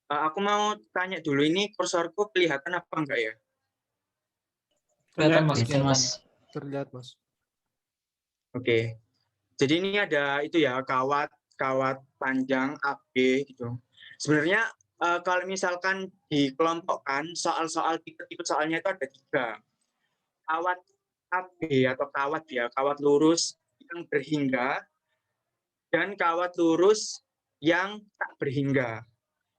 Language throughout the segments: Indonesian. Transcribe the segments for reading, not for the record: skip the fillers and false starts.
Aku mau tanya dulu, ini kursorku kelihatan apa enggak ya? Kelihatan Terlihat, Mas, kelihatan, kelihatan. Mas. Terlihat, Mas. Oke. Jadi ini ada itu ya, kawat panjang AB gitu. Sebenarnya kalau misalkan dikelompokkan soal-soal tipe-tipe soalnya itu ada 3. Kawat AB atau kawat ya, kawat lurus yang berhingga dan kawat lurus yang tak berhingga.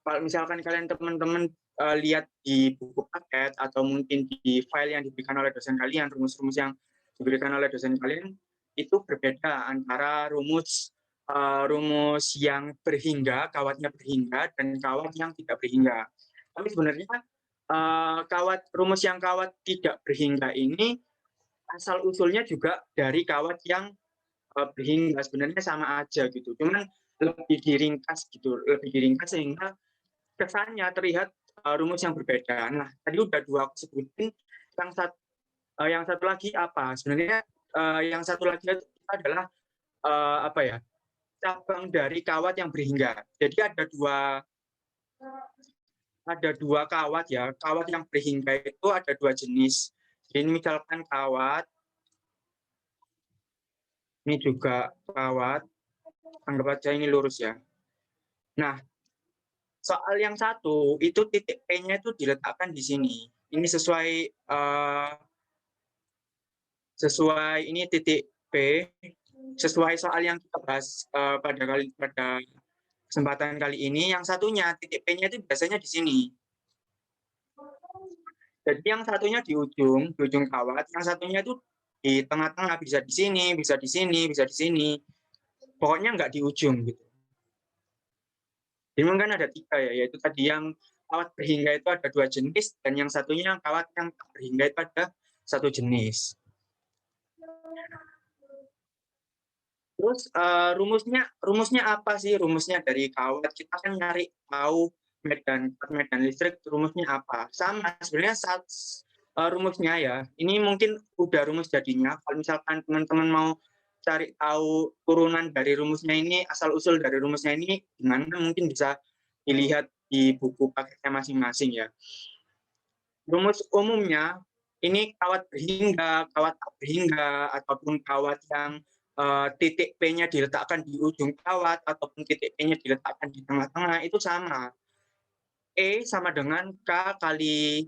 Kalau misalkan kalian teman-teman lihat di buku paket atau mungkin di file yang diberikan oleh dosen kalian, rumus-rumus yang diberikan oleh dosen kalian itu berbeda antara rumus yang berhingga, kawatnya berhingga, dan kawat yang tidak berhingga. Tapi sebenarnya rumus yang kawat tidak berhingga ini asal usulnya juga dari kawat yang berhingga, sebenarnya sama aja gitu. Cuman lebih diringkas sehingga kesannya terlihat rumus yang berbeda. Nah, tadi udah 2 aku sebutin. Yang satu lagi apa? Sebenarnya yang satu lagi itu adalah apa ya? Cabang dari kawat yang berhingga. Jadi ada dua kawat ya. Kawat yang berhingga itu ada 2 jenis. Jadi misalkan kawat, ini juga kawat, anggap aja ini lurus ya. Nah, soal yang satu itu titik P-nya itu diletakkan di sini. Ini sesuai ini titik P, sesuai soal yang kita bahas pada kesempatan kali ini. Yang satunya titik P-nya itu biasanya di sini. Jadi yang satunya di ujung kawat, yang satunya itu di tengah-tengah, bisa di sini, bisa di sini, bisa di sini. Pokoknya nggak di ujung gitu. Jadi mungkin ada 3 ya, yaitu tadi yang kawat berhingga itu ada 2 jenis, dan yang satunya kawat yang tak berhingga itu ada 1 jenis. Terus rumusnya apa sih? Rumusnya dari kawat kita kan nyari tahu medan listrik, rumusnya apa? Sama sebenarnya rumusnya ya. Ini mungkin udah rumus jadinya. Kalau misalkan teman-teman mau cari tahu turunan dari rumusnya ini, asal usul dari rumusnya ini gimana, mungkin bisa dilihat di buku paketnya masing-masing ya. Rumus umumnya ini kawat berhingga, kawat tak berhingga, ataupun kawat yang titik P-nya diletakkan di ujung kawat ataupun titik P-nya diletakkan di tengah-tengah itu sama. E sama dengan K kali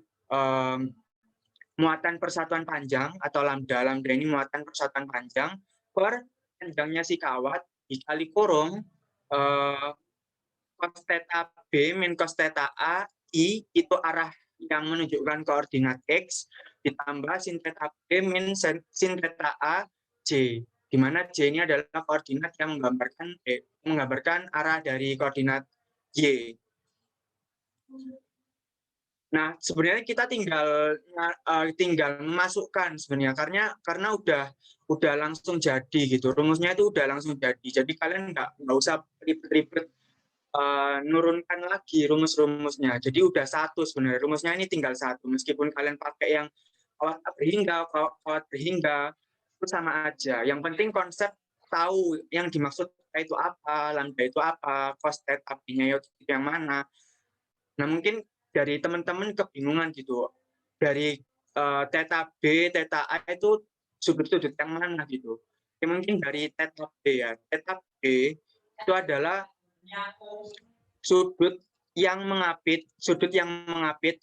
muatan persatuan panjang atau lambda. Lambda ini muatan persatuan panjang per panjangnya si kawat dikali kurung cos theta B min cos theta A I itu arah yang menunjukkan koordinat X ditambah sin theta B min sin theta A J, di mana J ini adalah koordinat yang menggambarkan arah dari koordinat Y. Nah, sebenarnya kita tinggal memasukkan sebenarnya karena udah langsung jadi gitu. Rumusnya itu udah langsung jadi. Jadi kalian nggak usah ribet-ribet nurunkan lagi rumus-rumusnya. Jadi udah 1 sebenarnya. Rumusnya ini tinggal 1. Meskipun kalian pakai yang kawat berhingga itu sama aja. Yang penting konsep tahu yang dimaksud itu apa, lambda itu apa, cos theta B-nya itu yang mana. Nah, mungkin dari teman-teman kebingungan gitu. Dari theta B, theta A itu sudut-sudut yang mana gitu. Ya, mungkin dari theta B ya. Theta B itu adalah sudut yang mengapit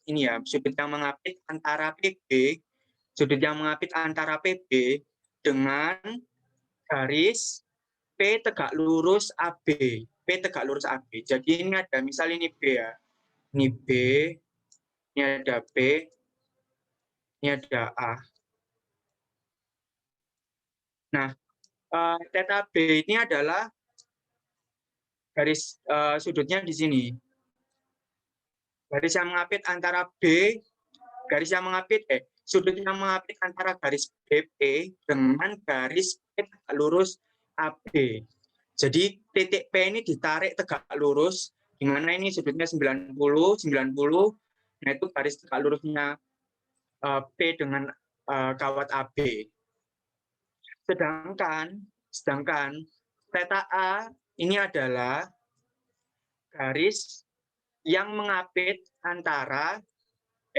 ini ya, sudut yang mengapit antara PB dengan garis P tegak lurus AB. Jadi ini ada misal ini B ya. Ini B, ini ada B, ini ada A. Nah, theta B ini adalah garis sudutnya di sini. Garis yang mengapit antara sudut yang mengapit antara garis BP dengan garis P tegak lurus AB. Jadi titik P ini ditarik tegak lurus, di mana ini sudutnya 90. Nah, itu garis tegak lurusnya P dengan kawat AB. Sedangkan theta A ini adalah garis yang mengapit antara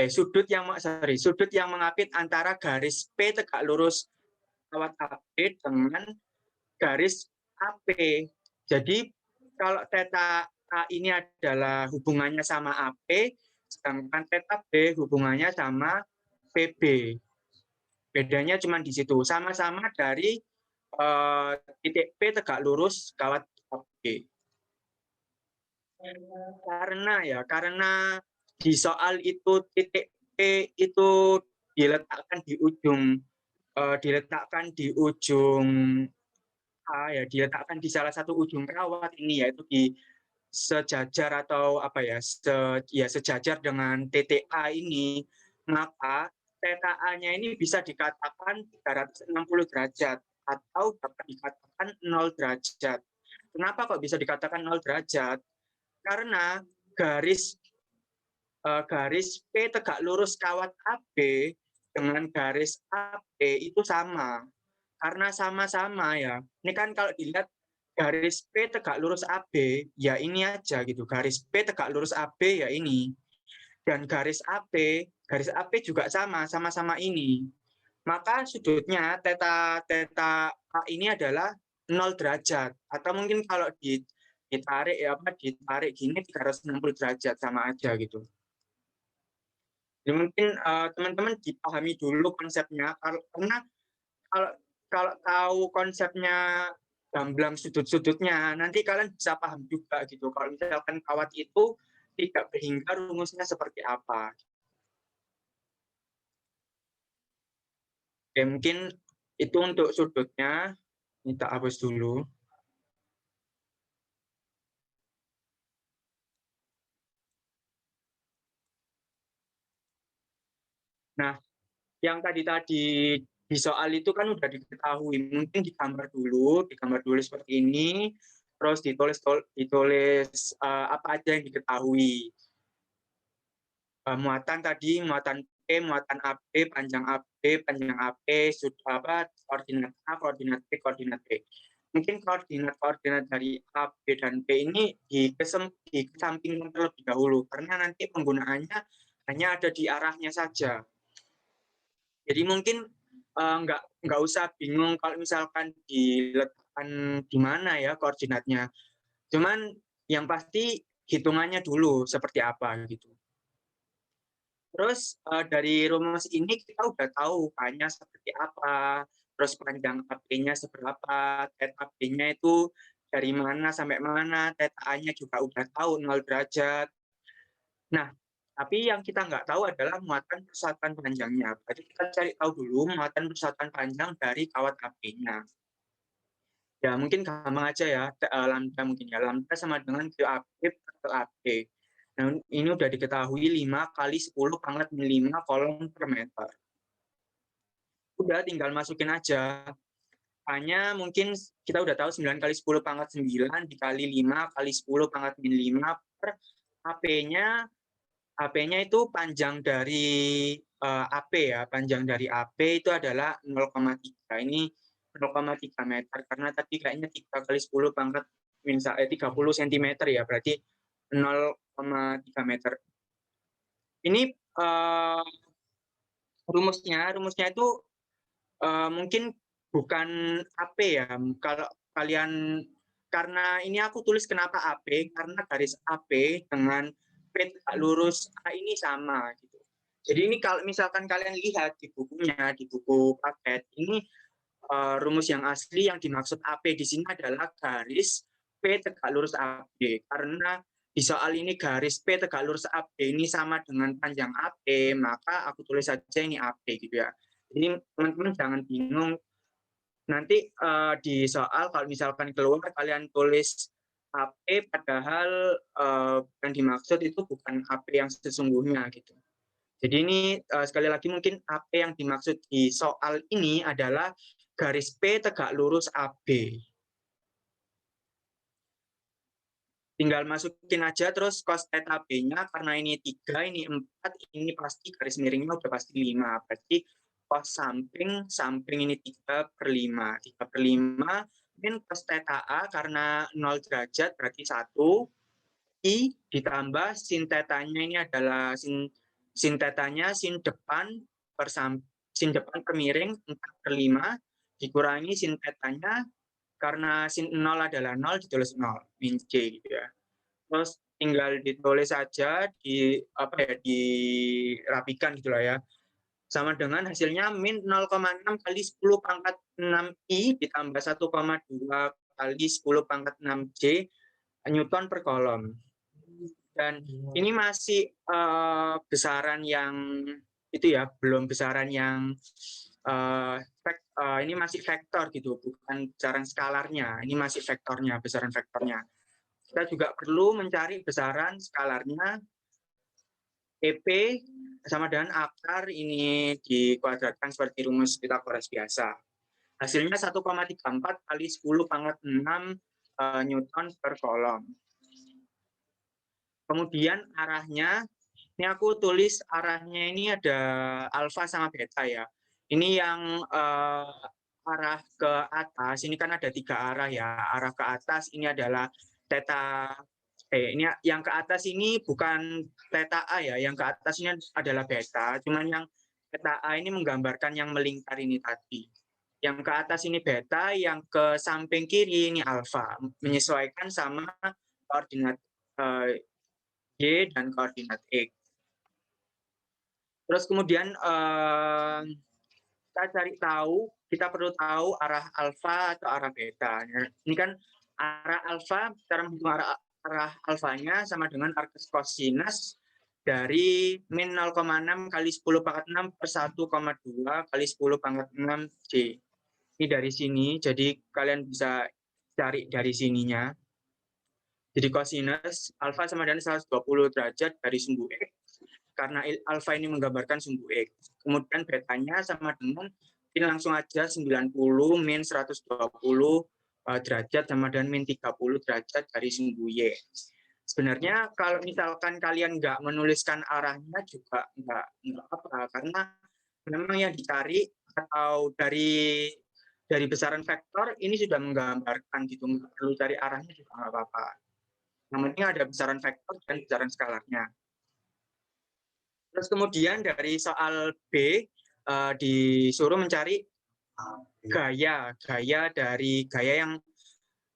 sudut yang mengapit antara garis P tegak lurus kawat AB dengan garis AP. Jadi kalau theta A ini adalah hubungannya sama AP, sedangkan theta B hubungannya sama PB. Bedanya cuma di situ, sama-sama dari titik P tegak lurus kawat AB. Karena di soal itu titik P itu diletakkan di ujung diletakkan di salah satu ujung kawat ini, yaitu di sejajar atau sejajar dengan titik A ini, maka theta A-nya ini bisa dikatakan 360 derajat atau dapat dikatakan 0 derajat. Kenapa kok bisa dikatakan 0 derajat? Karena garis P tegak lurus kawat AB dengan garis AB itu sama. Karena sama-sama ya. Ini kan kalau dilihat garis P tegak lurus AB, ya ini aja gitu. Garis P tegak lurus AB ya ini. Dan garis AP juga sama-sama ini. Maka sudutnya theta A ini adalah 0 derajat. Atau mungkin kalau ditarik gini 360 derajat, sama aja gitu. Jadi mungkin teman-teman dipahami dulu konsepnya, karena kalau tahu konsepnya gamblang sudut-sudutnya, nanti kalian bisa paham juga gitu. Kalau misalkan kawat itu tidak berhingga, rumusnya seperti apa. Oke, mungkin itu untuk sudutnya. Kita hapus dulu. Nah, yang tadi di soal itu kan udah diketahui. Mungkin digambar dulu seperti ini, terus ditulis apa aja yang diketahui. Muatan P, muatan AB, panjang AP, koordinat A, koordinat B, koordinat B. Mungkin koordinat dari A, B, dan P ini dikesampingkan terlebih dahulu, karena nanti penggunaannya hanya ada di arahnya saja. Jadi mungkin nggak usah bingung kalau misalkan diletakkan di mana ya koordinatnya. Cuman yang pasti hitungannya dulu seperti apa gitu. Terus dari rumus ini kita udah tahu K-nya seperti apa, terus panjang AB-nya seberapa, theta B-nya itu dari mana sampai mana, theta A-nya juga udah tahu 0 derajat. Nah, tapi yang kita nggak tahu adalah muatan persatuan panjangnya. Berarti kita cari tahu dulu muatan persatuan panjang dari kawat AB-nya. Ya, mungkin gampang aja ya, lambda mungkin ya. Lambda sama dengan QAB per AB. Nah, ini udah diketahui 5 kali 10 pangkat 5 kolom per meter. Udah tinggal masukin aja. Hanya mungkin kita udah tahu 9 kali 10 pangkat 9 dikali 5 kali 10 pangkat 5 per AP-nya itu panjang dari AP ya. Panjang dari AP itu adalah 0,3. Ini 0,3 meter. Karena tadi kayaknya 3 kali 10 pangkat 30 cm ya. Berarti 0,3 meter. Ini rumusnya itu mungkin bukan AP ya. Kalau kalian, karena ini aku tulis kenapa AP, karena garis AP dengan P tegak lurus A ini sama gitu. Jadi ini kalau misalkan kalian lihat di bukunya, di buku paket, ini rumus yang asli yang dimaksud AP di sini adalah garis P tegak lurus AB. Karena di soal ini garis P tegak lurus AB ini sama dengan panjang AP, maka aku tulis saja ini AP gitu ya. Jadi teman-teman jangan bingung. Nanti di soal kalau misalkan keluar kalian tulis AP, padahal yang dimaksud itu bukan AP yang sesungguhnya gitu. Jadi ini sekali lagi mungkin AP yang dimaksud di soal ini adalah garis P tegak lurus AB. Tinggal masukin aja terus cos theta B-nya, karena ini 3, ini 4, ini pasti garis miringnya udah pasti 5. Berarti cos samping ini 3/5. 3/5, mungkin cos theta A karena 0 derajat berarti 1. I ditambah sin tetanya ini adalah sin tetanya sin depan sin depan per miring 4/5 dikurangi sin tetanya karena sin 0 adalah 0 ditulis 0 min C gitu ya. Terus tinggal ditulis saja dirapikan gitu lah ya. Sama dengan hasilnya min 0,6 kali 10 pangkat 6 I ditambah 1,2 kali 10 pangkat 6 J Newton per kolom. Dan ini masih besaran yang itu ya, belum besaran yang ini masih vektor gitu, bukan besaran skalarnya. Ini masih vektornya, besaran vektornya. Kita juga perlu mencari besaran skalarnya. EP sama dengan akar ini dikuadratkan seperti rumus Pythagoras biasa. Hasilnya 1,34 kali 10 pangkat 6 Newton per kolom. Kemudian arahnya, ini aku tulis arahnya ini ada alfa sama beta ya. Ini yang arah ke atas, ini kan ada 3 arah ya. Arah ke atas ini adalah theta, ini yang ke atas ini bukan theta A ya, yang ke atas ini adalah beta, cuman yang theta A ini menggambarkan yang melingkar ini tadi. Yang ke atas ini beta, yang ke samping kiri ini alfa, menyesuaikan sama koordinat Y dan koordinat X. Terus kemudian kita perlu tahu arah alfa atau arah beta. Ini kan arah alfa, cara menghitung arah alfanya sama dengan arcus cosinus dari min 0,6 kali 10 pangkat 6 per 1,2 kali 10 pangkat 6 J. Ini dari sini, jadi kalian bisa cari dari sininya. Jadi cosinus alfa sama dengan 120 derajat dari sumbu X, karena alfa ini menggambarkan sumbu X. Kemudian betanya sama dengan, ini langsung aja 90 min 120 derajat sama dengan min 30 derajat dari sumbu Y. Sebenarnya kalau misalkan kalian nggak menuliskan arahnya juga nggak apa-apa, karena memang yang dicari atau dari besaran vektor ini sudah menggambarkan gitu, nggak perlu cari arahnya juga nggak apa-apa. Yang penting ada besaran vektor dan besaran skalarnya. Terus kemudian dari soal B disuruh mencari gaya yang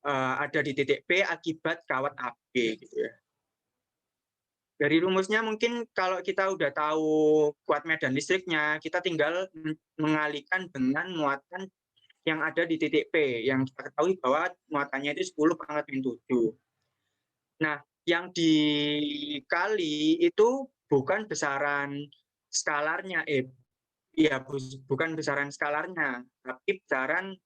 ada di titik P akibat kawat AB gitu ya. Dari rumusnya mungkin kalau kita udah tahu kuat medan listriknya, kita tinggal mengalihkan dengan muatan yang ada di titik P, yang kita ketahui bahwa muatannya itu 10 pangkat min 7. Nah, yang dikali itu bukan besaran skalarnya, bukan besaran skalarnya, tapi besaran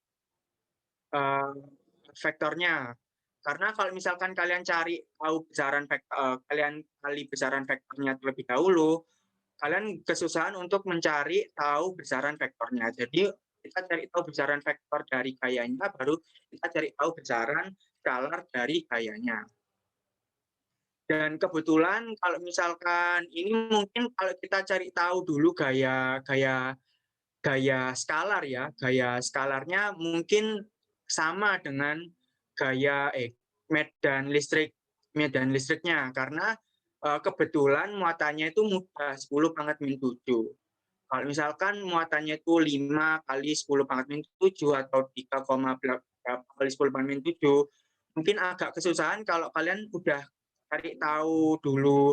vektornya. Karena kalau misalkan kalian cari tahu besaran vektor, kalian kali besaran vektornya terlebih dahulu, kalian kesusahan untuk mencari tahu besaran vektornya. Jadi kita cari tahu besaran vektor dari gayanya, baru kita cari tahu besaran skalar dari gayanya. Dan kebetulan kalau misalkan ini mungkin kalau kita cari tahu dulu gaya skalar ya, gaya skalarnya mungkin sama dengan gaya medan listriknya, karena kebetulan muatannya itu mudah 10 pangkat min 7. Kalau misalkan muatannya itu 5 kali 10 pangkat min 7 atau 3,8 kali 10 pangkat min 7, mungkin agak kesusahan kalau kalian udah cari tahu dulu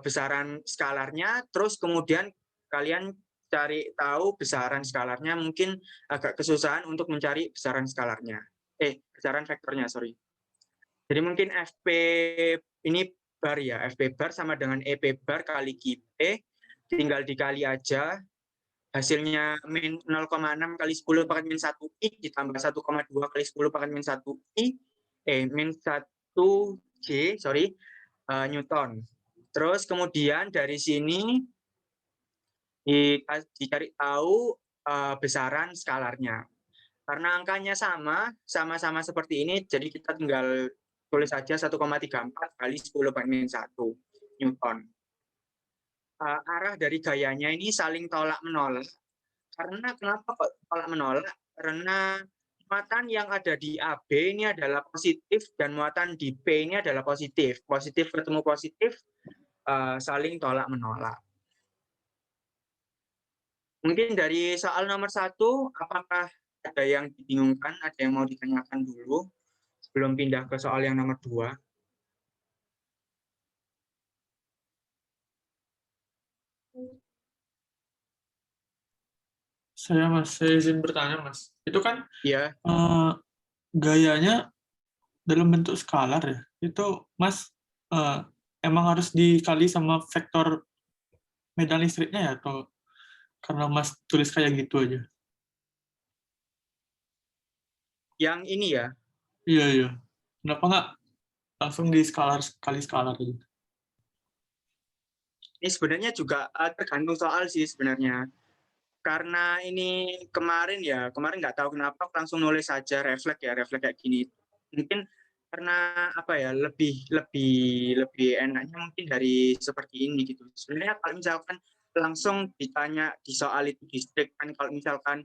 besaran skalarnya, terus kemudian kalian cari tahu besaran skalarnya, mungkin agak kesusahan untuk mencari besaran skalarnya. Besaran vektornya, sorry. Jadi mungkin FP ini bar ya, FP bar sama dengan EP bar kali QP, tinggal dikali aja. Hasilnya min 0,6 kali 10 pangkat min 1 I ditambah 1,2 kali 10 pangkat min 1 I, min 1 J, Newton. Terus kemudian dari sini dicari tahu besaran skalarnya. Karena angkanya sama-sama seperti ini, jadi kita tinggal tulis saja 1,34 kali 10 pangkat min 1 Newton. Arah dari gayanya ini saling tolak-menolak. Karena kenapa kok tolak-menolak? Karena muatan yang ada di AB ini adalah positif dan muatan di P ini adalah positif. Positif ketemu positif saling tolak menolak. Mungkin dari soal nomor 1, apakah ada yang dibingungkan, ada yang mau ditanyakan dulu sebelum pindah ke soal yang nomor 2? Saya izin bertanya, Mas. Itu kan Ya, gayanya dalam bentuk skalar ya. Itu Mas emang harus dikali sama vektor medan listriknya ya, atau karena Mas tulis kayak gitu aja? yang ini ya. Iya, iya. Kenapa nggak langsung di skalar, kali skalar aja? Ini sebenarnya juga tergantung soal sih sebenarnya. Karena ini kemarin nggak tahu kenapa aku langsung nulis saja refleks kayak gini. Mungkin karena apa ya, lebih enaknya mungkin dari seperti ini gitu. Sebenarnya kalau misalkan langsung ditanya di soal itu distrik kan, kalau misalkan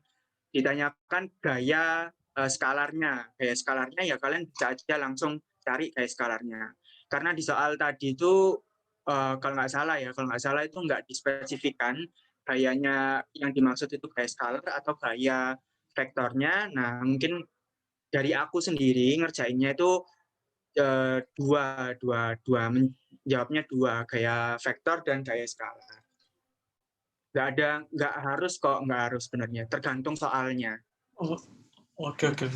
ditanyakan gaya gaya skalarnya ya kalian bisa aja langsung cari gaya skalarnya. Karena di soal tadi itu kalau nggak salah itu nggak dispesifikan gayanya yang dimaksud itu gaya skalar atau gaya vektornya. Nah, mungkin dari aku sendiri ngerjainnya itu jawabnya dua, gaya vektor dan gaya skalar. Nggak harus sebenarnya, tergantung soalnya. Oh, oke, oke.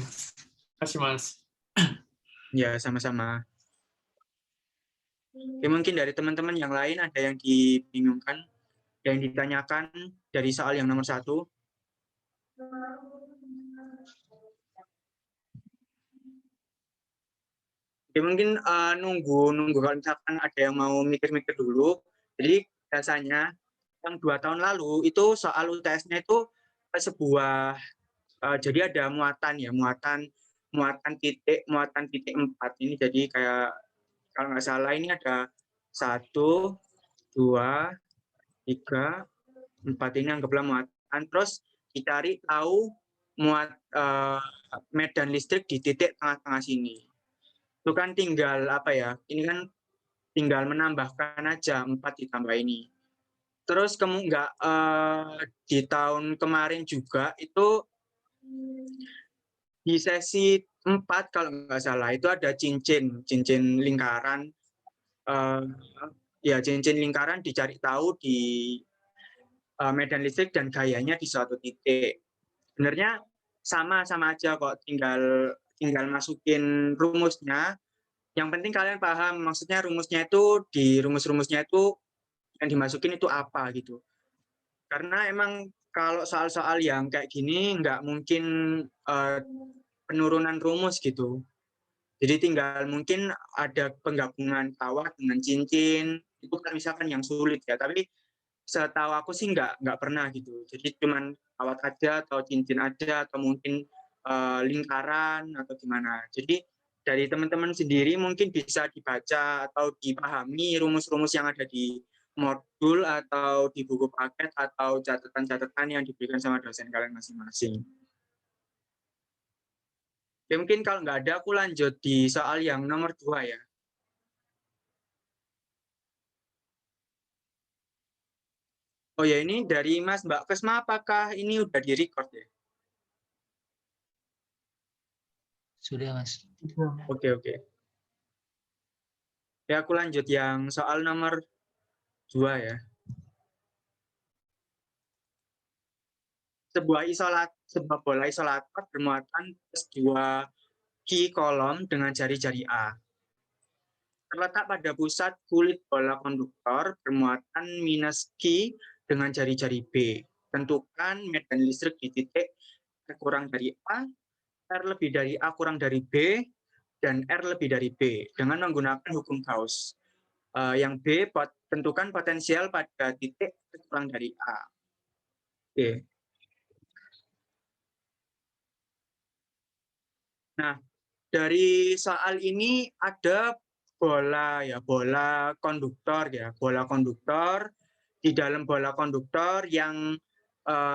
Kasih, Mas. Ya, sama-sama. Ya, mungkin dari teman-teman yang lain ada yang dibingungkan, yang ditanyakan dari soal yang nomor 1. Ya, mungkin nunggu kalau misalkan ada yang mau mikir-mikir dulu. Jadi biasanya yang 2 tahun lalu itu soal UTS-nya itu sebuah jadi ada muatan titik 4 ini. Jadi kayak kalau nggak salah ini ada 1, 2, 3, 4 ini anggaplah muatan. Terus dicari tahu medan listrik di titik tengah-tengah sini. Itu kan tinggal apa ya? Ini kan tinggal menambahkan aja 4 ditambah ini. Terus di tahun kemarin juga itu di sesi 4 kalau nggak salah itu ada cincin lingkaran. Cincin lingkaran dicari tahu di medan listrik dan gayanya di suatu titik. Sebenarnya sama aja kok, tinggal masukin rumusnya. Yang penting kalian paham maksudnya rumus-rumusnya itu yang dimasukin itu apa gitu. Karena emang kalau soal-soal yang kayak gini nggak mungkin penurunan rumus gitu. Jadi tinggal mungkin ada penggabungan kawat dengan cincin, itu kan misalkan yang sulit ya. Tapi setahu aku sih nggak pernah gitu. Jadi cuman kawat aja atau cincin aja atau mungkin lingkaran atau gimana. Jadi dari teman-teman sendiri mungkin bisa dibaca atau dipahami rumus-rumus yang ada di modul atau di buku paket atau catatan-catatan yang diberikan sama dosen kalian masing-masing. Ya, mungkin kalau nggak ada aku lanjut di soal yang nomor 2 ya. Oh ya, ini dari Mas Mbak Vesma, apakah ini udah di-record ya? Sudah, Mas. Oke. Ya, aku lanjut yang soal nomor 2 ya. Sebuah bola isolator bermuatan plus 2 Q kolom dengan jari-jari A. Terletak pada pusat kulit bola konduktor bermuatan minus Q dengan jari-jari B. Tentukan medan listrik di titik R kurang dari A, R lebih dari A kurang dari B, dan R lebih dari B dengan menggunakan hukum Gauss. Yang B, tentukan potensial pada titik R kurang dari A. Oke. Nah, dari soal ini ada bola konduktor ya, bola konduktor. Di dalam bola konduktor yang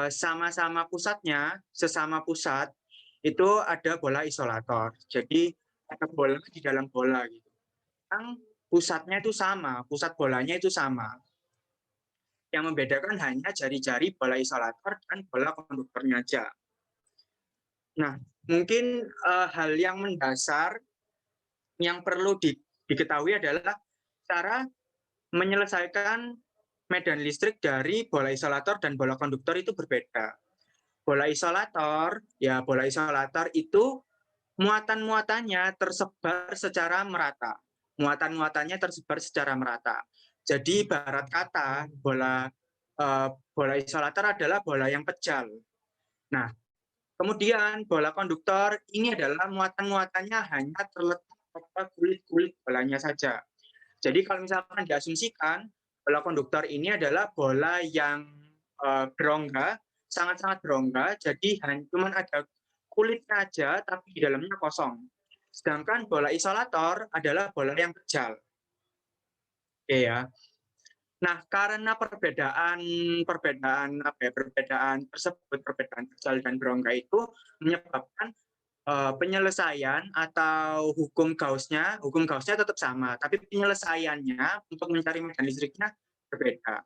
sama-sama pusatnya, sesama pusat, itu ada bola isolator. Jadi ada bola di dalam bola gitu. Yang pusatnya itu sama, pusat bolanya itu sama. Yang membedakan hanya jari-jari bola isolator dan bola konduktornya aja. Nah, mungkin hal yang mendasar yang perlu diketahui adalah cara menyelesaikan medan listrik dari bola isolator dan bola konduktor itu berbeda. Bola isolator itu muatan-muatannya tersebar secara merata. Muatan-muatannya tersebar secara merata. Jadi ibarat kata bola isolator adalah bola yang pejal. Nah, kemudian bola konduktor ini adalah muatan-muatannya hanya terletak pada kulit-kulit bolanya saja. Jadi kalau misalkan diasumsikan bola konduktor ini adalah bola yang berongga, sangat-sangat berongga, jadi cuma ada kulitnya aja tapi di dalamnya kosong. Sedangkan bola isolator adalah bola yang kejal. Oke ya. Nah, karena perbedaan tersebut, perbedaan kejal dan berongga itu menyebabkan penyelesaian atau hukum Gauss-nya tetap sama, tapi penyelesaiannya untuk mencari medan listriknya berbeda.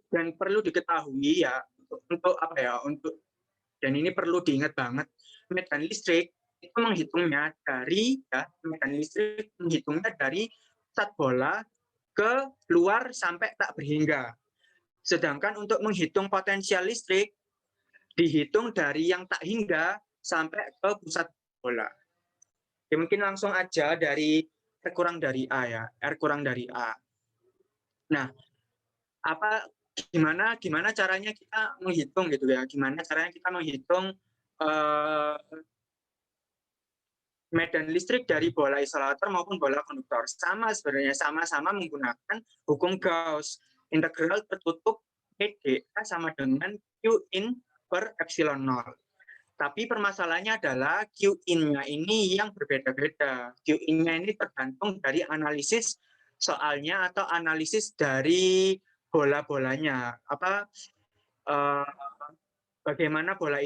Dan perlu diketahui ya dan ini perlu diingat banget, medan listrik itu menghitungnya dari pusat bola ke luar sampai tak berhingga. Sedangkan untuk menghitung potensial listrik dihitung dari yang tak hingga sampai ke pusat bola. Ya, mungkin langsung aja dari R kurang dari A ya, R kurang dari A. Nah, gimana caranya kita menghitung gitu ya? Gimana caranya kita menghitung medan listrik dari bola isolator maupun bola konduktor? Sebenarnya sama-sama menggunakan hukum Gauss. Integral tertutup PdA sama dengan Q in per epsilon 0. Tapi permasalahannya adalah Q in-nya ini yang berbeda-beda. Q in-nya ini tergantung dari analisis soalnya atau analisis dari bola-bolanya. Bagaimana bola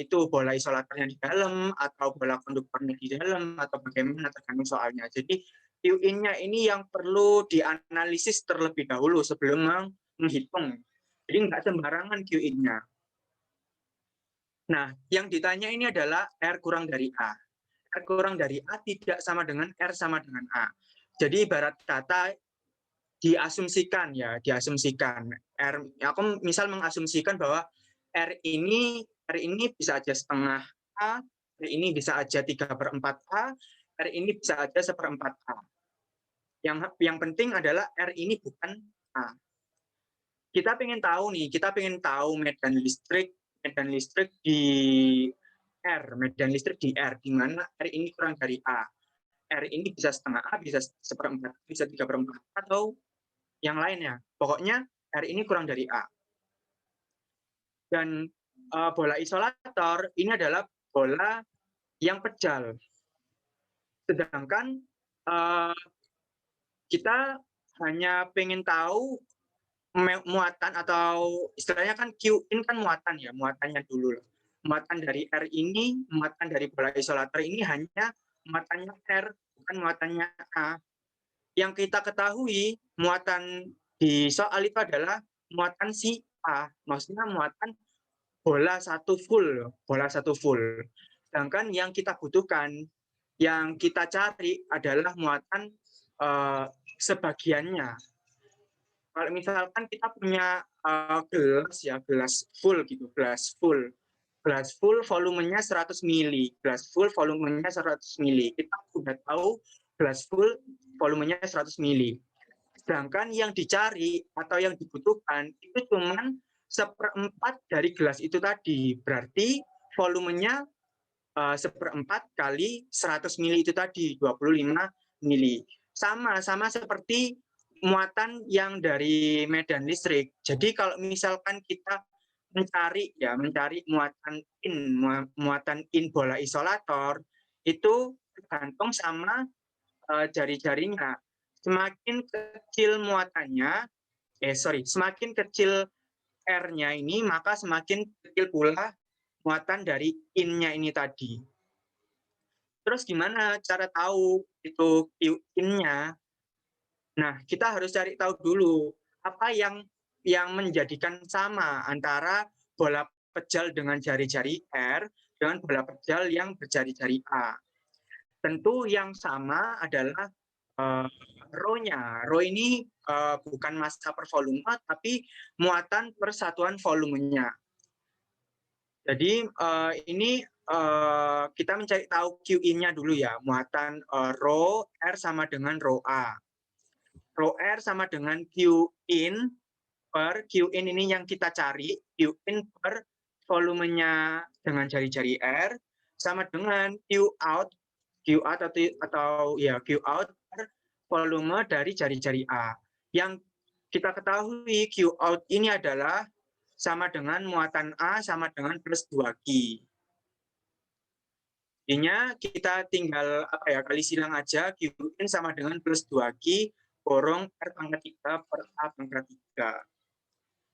isolatornya di dalam atau bola konduktornya di dalam atau bagaimana tergantung soalnya. Jadi Q in-nya ini yang perlu dianalisis terlebih dahulu sebelum menghitung. Jadi nggak sembarangan Q in-nya. Nah, yang ditanya ini adalah R kurang dari A. R kurang dari A tidak sama dengan R sama dengan A. Jadi ibarat kata diasumsikan. R, aku misal mengasumsikan bahwa R ini bisa aja setengah A, R ini bisa aja 3/4 A, R ini bisa aja 1/4 A. Yang penting adalah R ini bukan A. Kita pengen tahu medan listrik di R, di mana R ini kurang dari A. R ini bisa setengah A, bisa 1/4, bisa 3/4, atau yang lainnya. Pokoknya R ini kurang dari A. Dan bola isolator ini adalah bola yang pejal. Sedangkan kita hanya pengen tahu muatan atau istilahnya kan Q in kan muatan ya, muatannya dulu. Muatan dari R ini, muatan dari bola isolator ini hanya muatannya R, bukan muatannya A. Yang kita ketahui muatan di soal itu adalah muatan si A, maksudnya muatan bola satu full. Sedangkan yang kita butuhkan, yang kita cari adalah muatan sebagiannya. Kalau misalkan kita punya gelas full volumenya 100 mili, kita sudah tahu gelas full volumenya 100 mili. Sedangkan yang dicari atau yang dibutuhkan itu cuma 1/4 dari gelas itu tadi, berarti volumenya 1/4 kali 100 mili itu tadi, 25 mili. Sama seperti muatan yang dari medan listrik. Jadi kalau misalkan kita mencari muatan in bola isolator itu tergantung sama jari-jarinya. Semakin kecil muatannya, semakin kecil R-nya ini, maka semakin kecil pula muatan dari in-nya ini tadi. Terus gimana cara tahu itu Q in-nya? Nah, kita harus cari tahu dulu apa yang menjadikan sama antara bola pejal dengan jari-jari R dengan bola pejal yang berjari-jari A. Tentu yang sama adalah rho-nya. Rho ini bukan massa per volume, tapi muatan per satuan volumenya. Jadi ini kita mencari tahu Q in-nya dulu ya, muatan rho R sama dengan rho A. Rho R sama dengan Q in per Q in ini yang kita cari, Q in per volumenya dengan jari-jari R sama dengan Q out atau ya Q out per volume dari jari-jari A. Yang kita ketahui Q out ini adalah sama dengan muatan A sama dengan plus 2Q. Intinya kita tinggal kali silang aja, Q in sama dengan plus 2Q kurung R pangkat 3 per A pangkat 3.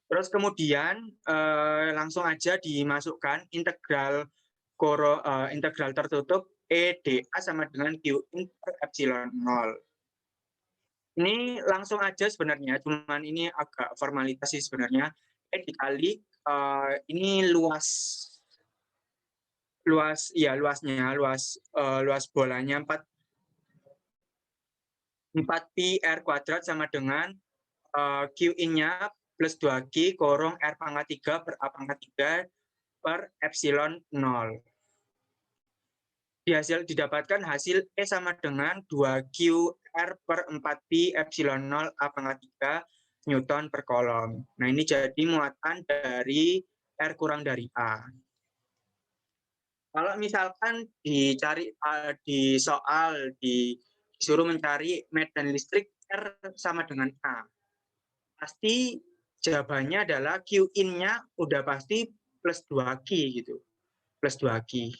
Terus kemudian langsung aja dimasukkan integral tertutup EdA sama dengan Q in per epsilon 0. Ini langsung aja sebenarnya, cuman ini agak formalitas sih sebenarnya. Dikali ini luas bolanya 4pi R kuadrat sama dengan Q in-nya plus 2Q kurung R pangkat 3 per A pangkat 3 per epsilon 0. Didapatkan hasil E sama dengan 2Q R per 4pi epsilon 0 A pangkat 3 Newton per kolom. Nah, ini jadi muatan dari R kurang dari A. Kalau misalkan dicari di soal disuruh mencari medan listrik R sama dengan A, pasti jawabannya adalah Q in-nya udah pasti plus 2Q gitu. Plus 2Q.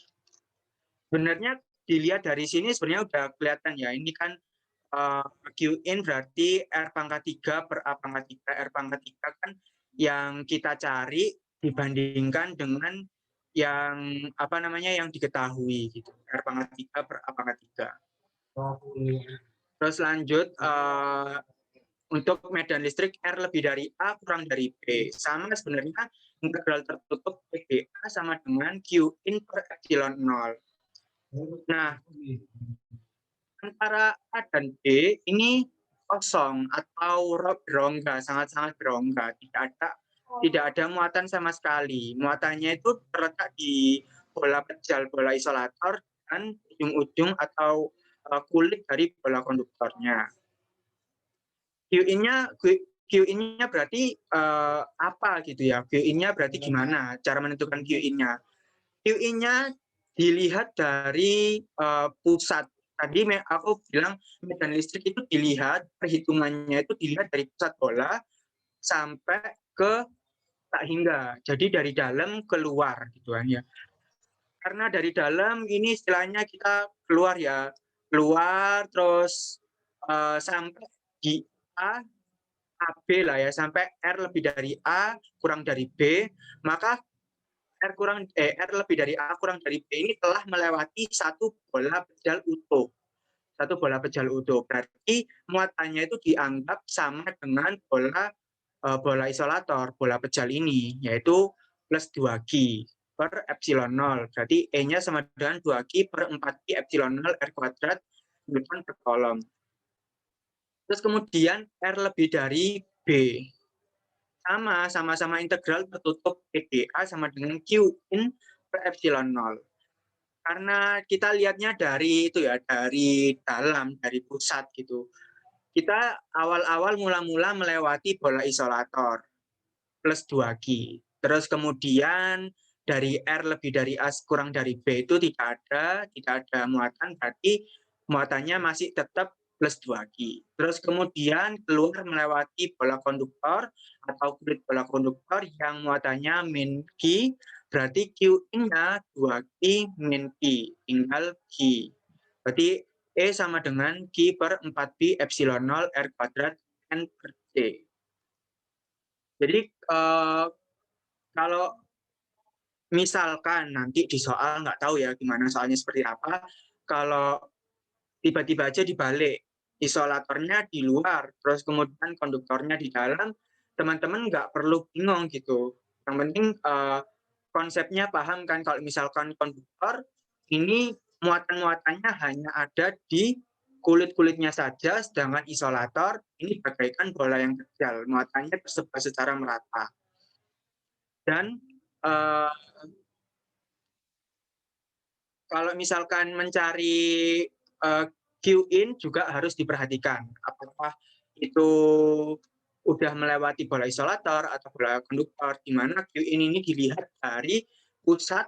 Sebenarnya dilihat dari sini sebenarnya udah kelihatan ya, ini kan Q in berarti R pangkat 3 per A pangkat 3. R pangkat 3 kan yang kita cari dibandingkan dengan yang yang diketahui gitu. R pangkat 3 per A pangkat 3. Terus lanjut untuk medan listrik R lebih dari A kurang dari B. Sama sebenarnya integral tertutup EdA sama dengan Q in per epsilon 0. Nah, antara A dan B ini kosong atau berongga, sangat-sangat berongga, tidak ada muatan sama sekali. Muatannya itu terletak di bola pejal, bola isolator, dan ujung-ujung atau kulit dari bola konduktornya. Q in-nya berarti apa gitu ya? Q in-nya berarti gimana cara menentukan Q in-nya? Q in-nya dilihat dari pusat. Tadi aku bilang medan listrik itu dilihat, perhitungannya itu dilihat dari pusat bola sampai ke tak hingga. Jadi dari dalam keluar gitu kan ya. Karena dari dalam ini istilahnya kita keluar ya, keluar terus sampai di A, AB lah ya, sampai R lebih dari A kurang dari B, maka R lebih dari A kurang dari B ini telah melewati satu bola pejal utuh. Satu bola pejal utuh. Berarti muatannya itu dianggap sama dengan bola isolator, bola pejal ini, yaitu plus 2Q per epsilon 0. Berarti E-nya sama dengan 2Q per 4Q epsilon 0 R kuadrat Newton per kolom. Terus kemudian R lebih dari B. Sama-sama integral tertutup EdA sama dengan Q in per epsilon 0. Karena kita lihatnya dari itu ya, dari dalam, dari pusat gitu. Kita awal-awal mula-mula melewati bola isolator plus 2Q. Terus kemudian dari R lebih dari A kurang dari B itu tidak ada muatan, berarti muatannya masih tetap plus 2Q. Terus kemudian keluar melewati bola konduktor atau kulit bola konduktor yang muatannya min Q, berarti Q in-nya 2Q min Q, tinggal Q. Berarti E sama dengan Q per 4Pi epsilon 0 R kuadrat N per C. Jadi kalau misalkan nanti di soal, nggak tahu ya gimana soalnya seperti apa, kalau tiba-tiba aja dibalik, isolatornya di luar, terus kemudian konduktornya di dalam, teman-teman nggak perlu bingung gitu. Yang penting konsepnya paham kan, kalau misalkan konduktor ini muatan-muatannya hanya ada di kulit-kulitnya saja, sedangkan isolator ini bagaikan bola yang kecil, muatannya tersebar secara merata. Dan kalau misalkan mencari Q-in juga harus diperhatikan, apakah itu udah melewati bola isolator atau bola konduktor, di mana Q-in ini dilihat dari pusat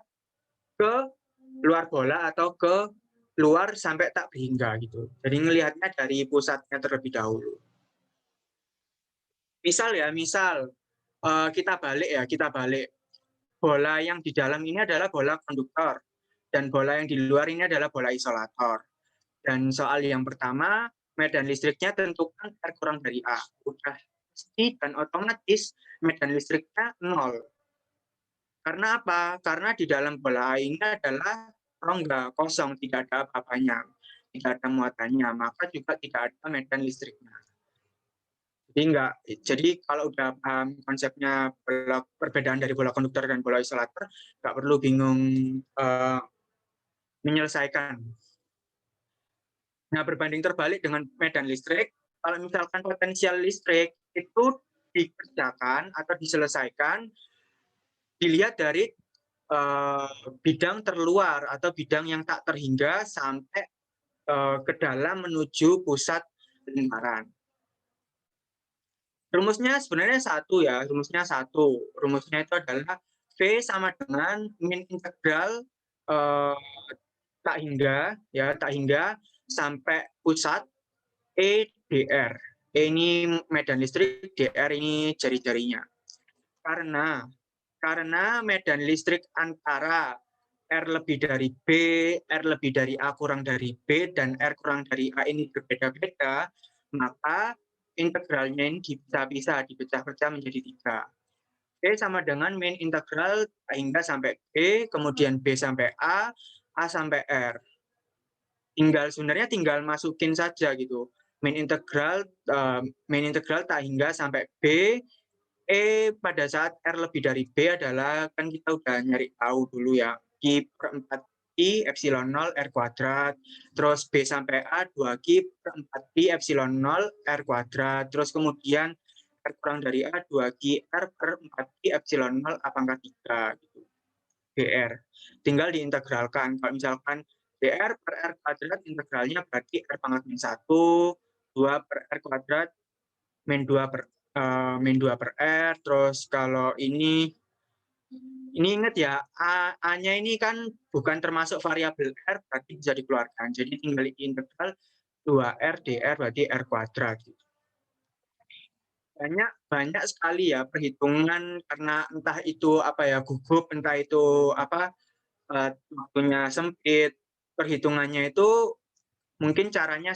ke luar bola atau ke luar sampai tak berhingga gitu. Jadi ngelihatnya dari pusatnya terlebih dahulu. Misal kita balik. Bola yang di dalam ini adalah bola konduktor dan bola yang di luar ini adalah bola isolator. Dan soal yang pertama, medan listriknya tentukan R kurang dari A. Udah pasti dan otomatis medan listriknya 0. Karena apa? Karena di dalam bola A ini adalah rongga kosong, tidak ada apa-apanya, tidak ada muatannya, maka juga tidak ada medan listriknya. Jadi kalau udah paham konsepnya perbedaan dari bola konduktor dan bola isolator, nggak perlu bingung menyelesaikan. Nah, berbanding terbalik dengan medan listrik, kalau misalkan potensial listrik itu dikerjakan atau diselesaikan, dilihat dari bidang terluar atau bidang yang tak terhingga sampai ke dalam menuju pusat lingkaran. Rumusnya sebenarnya satu. Rumusnya itu adalah V sama dengan min integral tak hingga sampai pusat E dr. E ini medan listrik, dr ini jari-jarinya. Karena medan listrik antara R lebih dari B, R lebih dari A kurang dari B, dan R kurang dari A ini berbeda-beda, maka integralnya ini dipecah-pecah menjadi 3. B sama dengan min integral hingga sampai B, kemudian B sampai A sampai R. Sebenarnya tinggal masukin saja gitu. Min integral tak hingga sampai B, pada saat R lebih dari B adalah, kan kita udah nyari tahu dulu ya, Q per 4Q epsilon 0 R kuadrat, terus B sampai A 2Q per 4Q epsilon 0 R kuadrat, terus kemudian R kurang dari A 2Q R per 4Q epsilon 0 A pangkat 3 gitu. dr. Tinggal diintegralkan. Kalau misalkan dr per R kuadrat integralnya berarti R pangkat min 1, 2 per R kuadrat min 2 per R, terus kalau ini ingat ya, A-nya ini kan bukan termasuk variabel R, berarti bisa dikeluarkan. Jadi tinggal integral 2R dr berarti R kuadrat. Banyak sekali ya perhitungan, karena entah itu gugup, entah itu waktunya sempit, perhitungannya itu mungkin caranya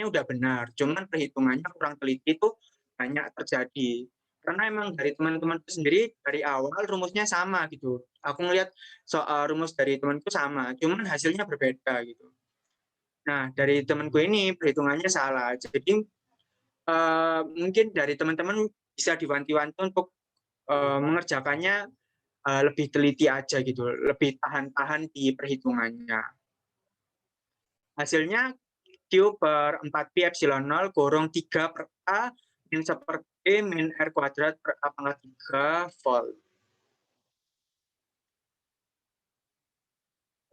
udah benar, cuman perhitungannya kurang teliti itu banyak terjadi. Karena emang dari teman-temanku sendiri dari awal rumusnya sama gitu. Aku ngelihat soal rumus dari temanku sama, cuman hasilnya berbeda gitu. Nah, dari temanku ini perhitungannya salah. Jadi mungkin dari teman-teman bisa diwanti-wanti untuk mengerjakannya lebih teliti aja gitu, lebih tahan-tahan di perhitungannya. Hasilnya Q per 4Pi epsilon 0 kurung 3 per A min 1 per P min R kuadrat per A pangkat 3 volt.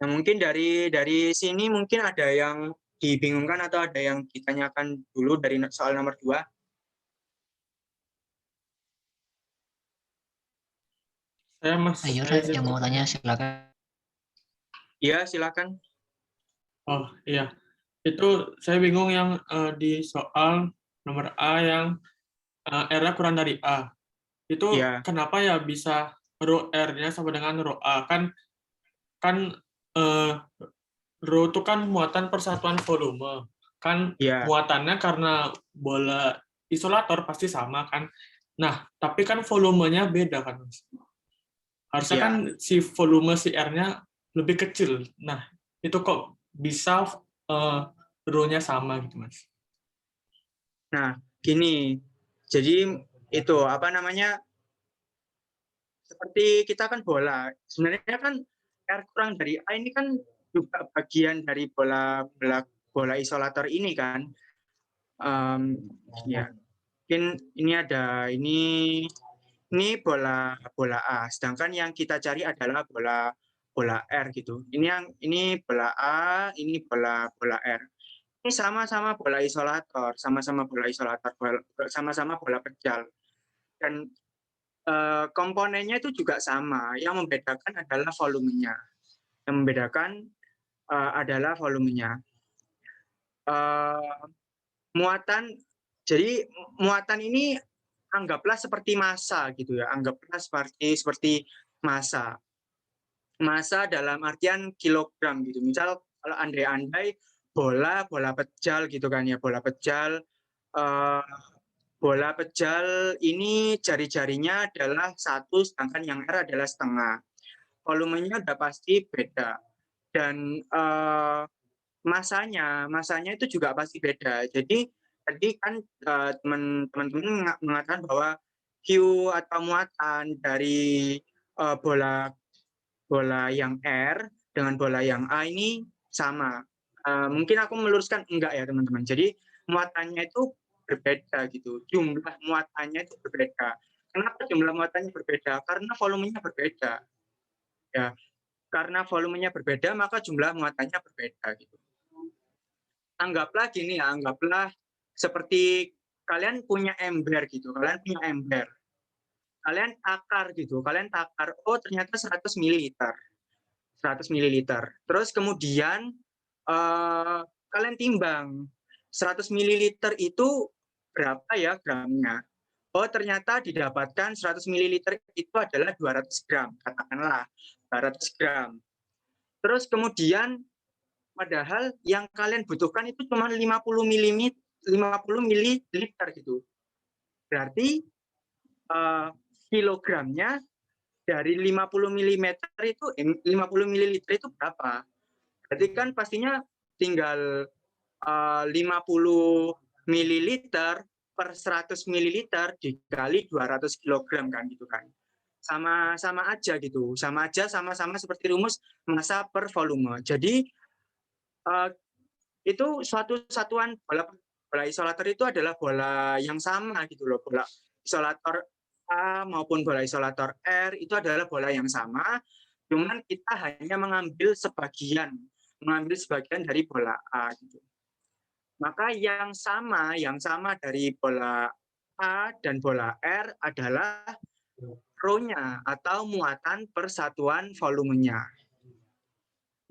Nah, mungkin dari sini mungkin ada yang dibingungkan atau ada yang ditanyakan dulu dari soal nomor 2. Ayo, yang mau tanya silakan. Iya, silakan. Oh iya, itu saya bingung yang di soal nomor A yang R-nya kurang dari A. Itu kenapa ya bisa rho R-nya sama dengan rho A? Kan rho itu kan muatan persatuan volume. Kan muatannya karena bola isolator pasti sama kan. Nah, tapi kan volumenya beda kan, Mas. Harusnya Ya. kan si volume si R-nya lebih kecil. Nah, itu kok bisa rho-nya sama gitu, Mas? Nah, gini. Jadi itu apa namanya? Seperti kita kan bola. Sebenarnya kan R kurang dari A ini kan juga bagian dari bola isolator ini kan. Ya, mungkin ini ada ini bola A. Sedangkan yang kita cari adalah bola R gitu. Ini bola A, ini bola R. Ini sama-sama bola isolator, sama-sama bola isolator, sama-sama bola pejal. Dan komponennya itu juga sama. Yang membedakan adalah volumenya. Yang membedakan adalah volumenya. Muatan, jadi muatan ini anggaplah seperti massa gitu ya. Anggaplah seperti massa. Massa dalam artian kilogram gitu. Misal kalau andai-andai bola pejal gitu kan ya, bola pejal ini jari-jarinya adalah 1, sedangkan yang R adalah setengah. Volumenya udah pasti beda. Dan masanya itu juga pasti beda. Jadi tadi kan teman-teman mengatakan bahwa Q atau muatan dari bola yang R dengan bola yang A ini sama. Mungkin aku meluruskan enggak ya teman-teman. Jadi muatannya itu berbeda gitu. Jumlah muatannya itu berbeda. Kenapa jumlah muatannya berbeda? Karena volumenya berbeda. Ya, karena volumenya berbeda maka jumlah muatannya berbeda gitu. Anggaplah gini ya, anggaplah seperti kalian punya ember gitu. Kalian punya ember. Kalian takar gitu. Kalian takar, oh ternyata 100 ml. 100 ml. Terus kemudian kalian timbang 100 ml itu berapa ya gramnya? Oh ternyata didapatkan 100 ml itu adalah 200 gram, katakanlah 200 gram. Terus kemudian padahal yang kalian butuhkan itu cuma 50 ml gitu. Berarti kilogramnya dari 50 mm itu 50 ml itu berapa? Berarti kan pastinya tinggal 50 ml per 100 ml dikali 200 kg kan gitu kan. Sama aja gitu. Sama aja, sama-sama seperti rumus massa per volume. Jadi itu suatu satuan bola isolator itu adalah bola yang sama gitu loh. Bola isolator A maupun bola isolator R itu adalah bola yang sama, cuman kita hanya mengambil sebagian dari bola A gitu. Maka yang sama dari bola A dan bola R adalah rho-nya atau muatan persatuan volumenya.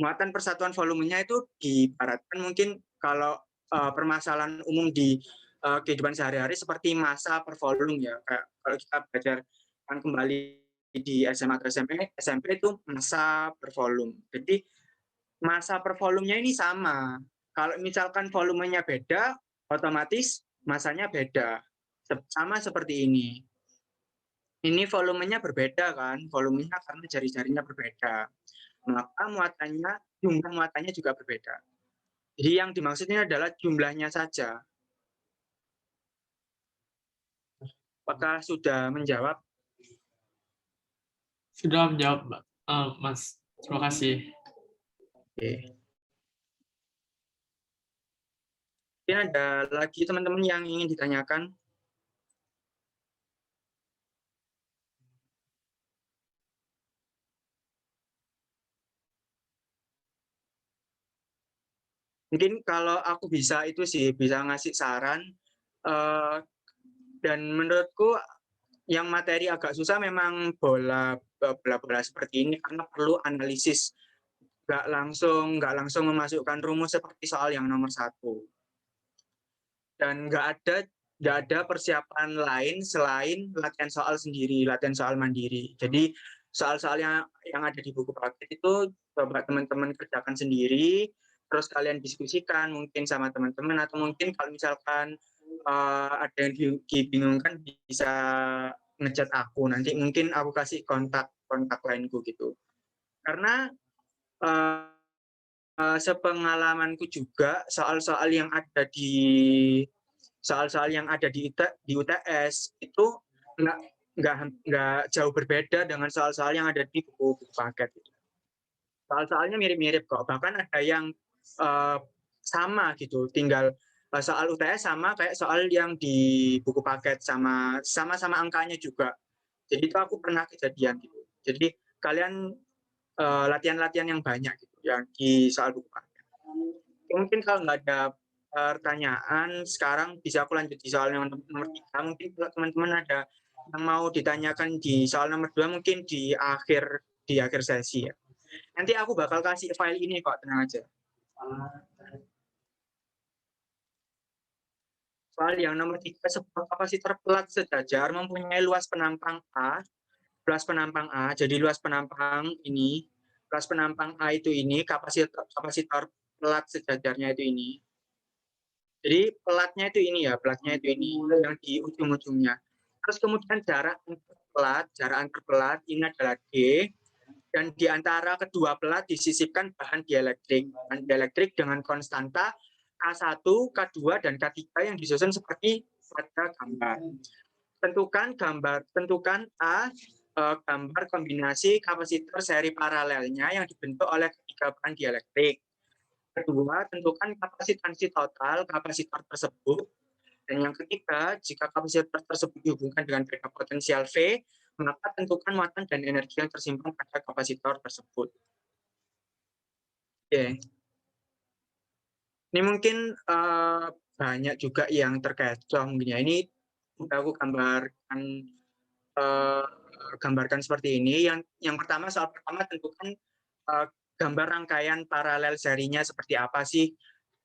Muatan persatuan volumenya itu diibaratkan mungkin kalau permasalahan umum di kehidupan sehari-hari seperti massa per volume ya. Kayak kalau kita belajar kan kembali di SMA atau SMP itu massa per volume. Jadi massa per volumenya ini sama. Kalau misalkan volumenya beda, otomatis massanya beda. Sama seperti ini. Ini volumenya berbeda kan, volumenya karena jari-jarinya berbeda. Maka jumlah muatannya juga berbeda. Jadi yang dimaksudnya adalah jumlahnya saja. Apakah sudah menjawab? Sudah menjawab, Mas. Terima kasih. Oke. Mungkin ada lagi teman-teman yang ingin ditanyakan? Mungkin kalau aku bisa itu sih, bisa ngasih saran. Dan menurutku yang materi agak susah memang bola seperti ini karena perlu analisis. Nggak langsung memasukkan rumus seperti soal yang nomor 1. Dan nggak ada persiapan lain selain latihan soal sendiri, latihan soal mandiri. Jadi soal-soal yang ada di buku praktik itu coba teman-teman kerjakan sendiri, terus kalian diskusikan mungkin sama teman-teman, atau mungkin kalau misalkan ada yang dibingungkan bisa ngechat aku, nanti mungkin aku kasih kontak kontak lainku gitu. Karena sepengalamanku juga soal-soal yang ada di UTS itu nggak jauh berbeda dengan soal-soal yang ada di buku paket. Soal-soalnya mirip-mirip kok, bahkan ada yang sama gitu, tinggal soal UTS sama kayak soal yang di buku paket, sama-sama angkanya juga. Jadi itu aku pernah kejadian gitu. Jadi kalian latihan-latihan yang banyak gitu yang di soal buku paket. Mungkin kalau nggak ada pertanyaan sekarang bisa aku lanjut di soal yang nomor 3. Mungkin kalau teman-teman ada yang mau ditanyakan di soal nomor 2 mungkin di akhir sesi ya. Nanti aku bakal kasih file ini kok, tenang aja. Soal yang nomor 3, sebuah kapasitor pelat sejajar mempunyai luas penampang A. Jadi luas penampang A itu ini, kapasitor pelat sejajarnya itu ini. Jadi pelatnya itu ini ya, yang di ujung-ujungnya. Terus kemudian jarak antar pelat ini adalah D, dan di antara kedua pelat disisipkan bahan dieelektrik dengan konstanta K1, K2, dan K3 yang disusun seperti pada gambar. Tentukan A, gambar kombinasi kapasitor seri paralelnya yang dibentuk oleh ketiga bahan dieelektrik. Kedua, tentukan kapasitansi total kapasitor tersebut. Dan yang ketiga, jika kapasitor tersebut dihubungkan dengan beda potensial V, maka tentukan muatan dan energi yang tersimpan pada kapasitor tersebut. Oke. Ini mungkin banyak juga yang terkecoh mungkin ya. Ini udah aku gambarkan seperti ini. Yang pertama, soal pertama tentukan gambar rangkaian paralel serinya seperti apa sih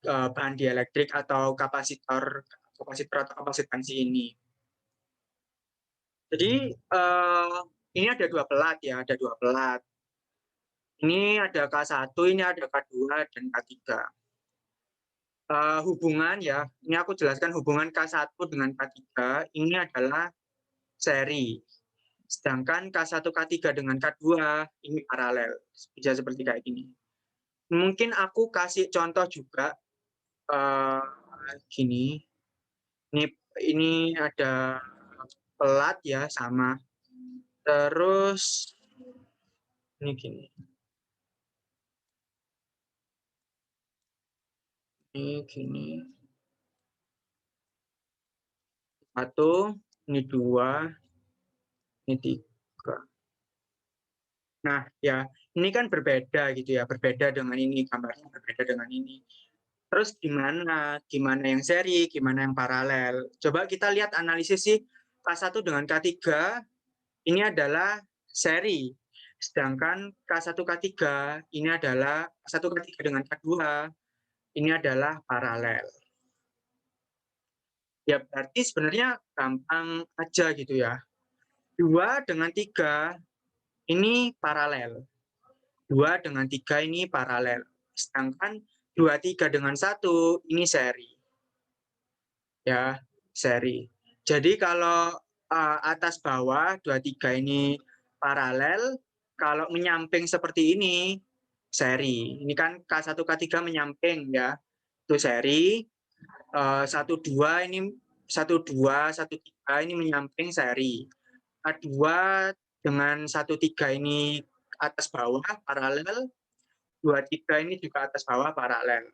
bahan dieelektrik atau kapasitor atau kapasitansi ini. Jadi ini ada dua pelat ya, Ini ada K1, ini ada K2 dan K3. Hubungan ya, ini aku jelaskan hubungan K1 dengan K3 ini adalah seri. Sedangkan K1, K3 dengan K2 ini paralel. Bisa seperti kayak gini. Mungkin aku kasih contoh juga gini. Ini ada pelat ya, sama. Terus ini gini. Ini gini. 1, ini 2, ini 3. Nah, ya, ini kan berbeda gitu ya, berbeda dengan ini, gambarnya berbeda dengan ini. Terus gimana yang seri, gimana yang paralel? Coba kita lihat analisis sih, K1 dengan K3 ini adalah seri. Sedangkan K1 K3 ini adalah K1 K3 dengan K2 ini adalah paralel. Ya berarti sebenarnya gampang aja gitu ya. 2 dengan 3 ini paralel. 2 dengan 3 ini paralel. Sedangkan 2, 3 dengan 1 ini seri. Ya, seri. Jadi kalau atas bawah 2, 3 ini paralel, kalau menyamping seperti ini seri. Ini kan K1, K3 menyamping ya. Itu seri. 1, 2 ini 1, 2, 1, 3 ini menyamping seri. K2 dengan 1, 3 ini atas bawah paralel, 2, 3 ini juga atas bawah paralel.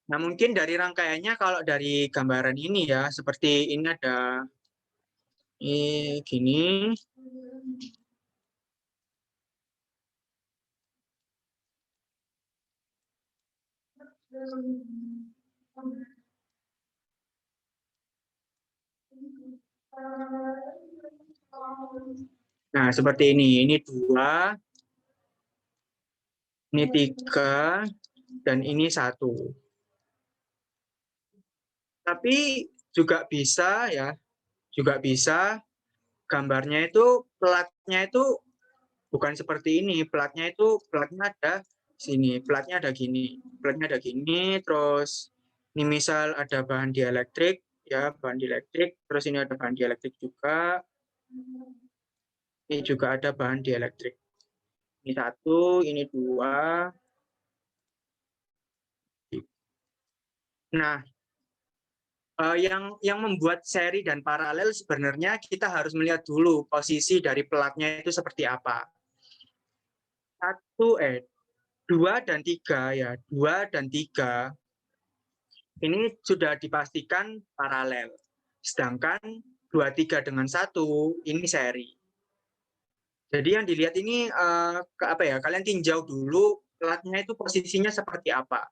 Nah, mungkin dari rangkaiannya kalau dari gambaran ini ya, seperti ini ada gini. Nah, seperti ini 2, ini 3, dan ini 1. Tapi juga bisa ya, gambarnya itu pelatnya itu bukan seperti ini, pelatnya ada sini, pelatnya ada gini, terus ini misal ada bahan dieelektrik ya, terus ini ada bahan dieelektrik juga. Ini juga ada bahan dielektrik. Ini 1, ini 2. Nah, yang membuat seri dan paralel sebenarnya kita harus melihat dulu posisi dari pelatnya itu seperti apa. 2 dan 3 ya, 2 dan 3 ini sudah dipastikan paralel. Sedangkan 2, 3 dengan 1 ini seri. Jadi yang dilihat ini kalian tinjau dulu pelatnya itu posisinya seperti apa.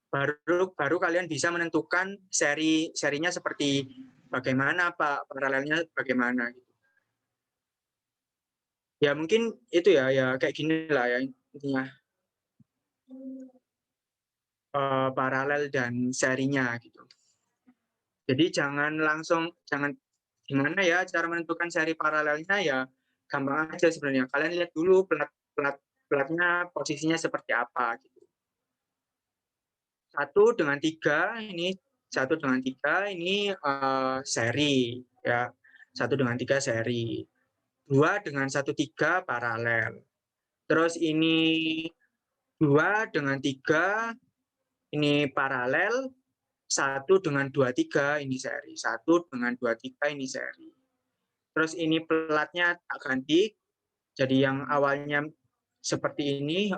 Baru kalian bisa menentukan serinya seperti bagaimana, Pak, paralelnya bagaimana gitu. Ya mungkin itu ya kayak gini lah ya intinya. Paralel dan serinya gitu. Jadi jangan gimana ya cara menentukan seri paralelnya ya gampang aja sebenarnya. Kalian lihat dulu pelatnya posisinya seperti apa gitu. 1 dengan 3 ini 1 dengan 3 ini seri ya. 1 dengan 3 seri. 2 dengan 1, 3 paralel. Terus ini 2 dengan 3 ini paralel. 1 dengan 2, 3 ini seri. 1 dengan 2, 3 ini seri. Terus ini pelatnya tak ganti. Jadi yang awalnya seperti ini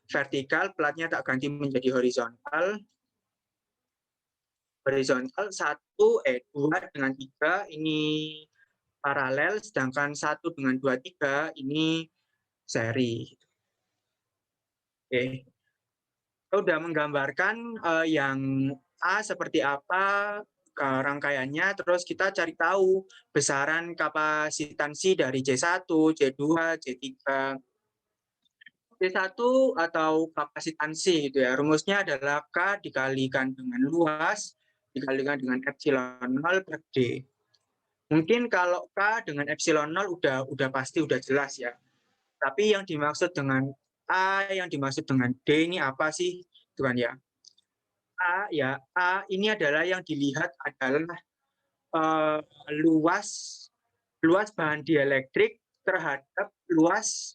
vertikal, pelatnya tak ganti menjadi horizontal. Horizontal 2 dengan 3 ini paralel, sedangkan 1 dengan 2, 3 ini seri. Oke. Kita udah menggambarkan yang A seperti apa rangkaiannya, terus kita cari tahu besaran kapasitansi dari C1, C2, C3. C1 atau kapasitansi gitu ya, rumusnya adalah K dikalikan dengan luas, dikalikan dengan epsilon 0 per D. Mungkin kalau K dengan epsilon 0 udah pasti, udah jelas ya. Tapi yang dimaksud dengan A, yang dimaksud dengan D ini apa sih? Itu kan ya. A ini adalah yang dilihat adalah luas bahan dielektrik terhadap luas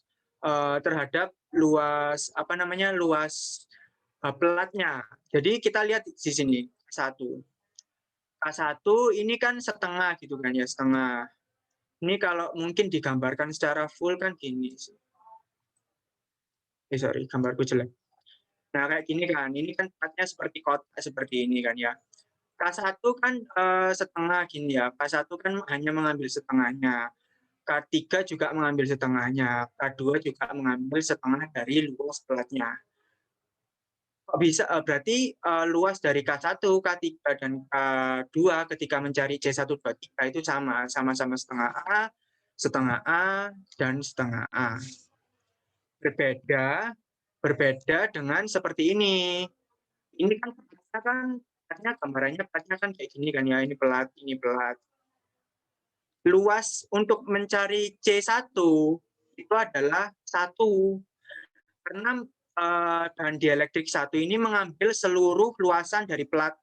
pelatnya. Jadi kita lihat di sini K1. K1 ini kan setengah gitu kan ya, setengah. Ini kalau mungkin digambarkan secara full kan gini. Sorry, gambarku jelek. Nah, kayak gini kan. Ini kan pelatnya seperti kotak seperti ini kan ya. K1 kan setengah gini ya. K1 kan hanya mengambil setengahnya. K3 juga mengambil setengahnya. K2 juga mengambil setengah dari luas pelatnya. Bisa berarti luas dari K1, K3 dan K2 ketika mencari C1, 2, 3 itu sama-sama setengah A dan setengah A. Berbeda dengan seperti ini. Ini kan gambarannya kan kayak gini kan ya, ini pelat. Luas untuk mencari C1 itu adalah 1. Karena bahan dielektrik 1 ini mengambil seluruh luasan dari pelat.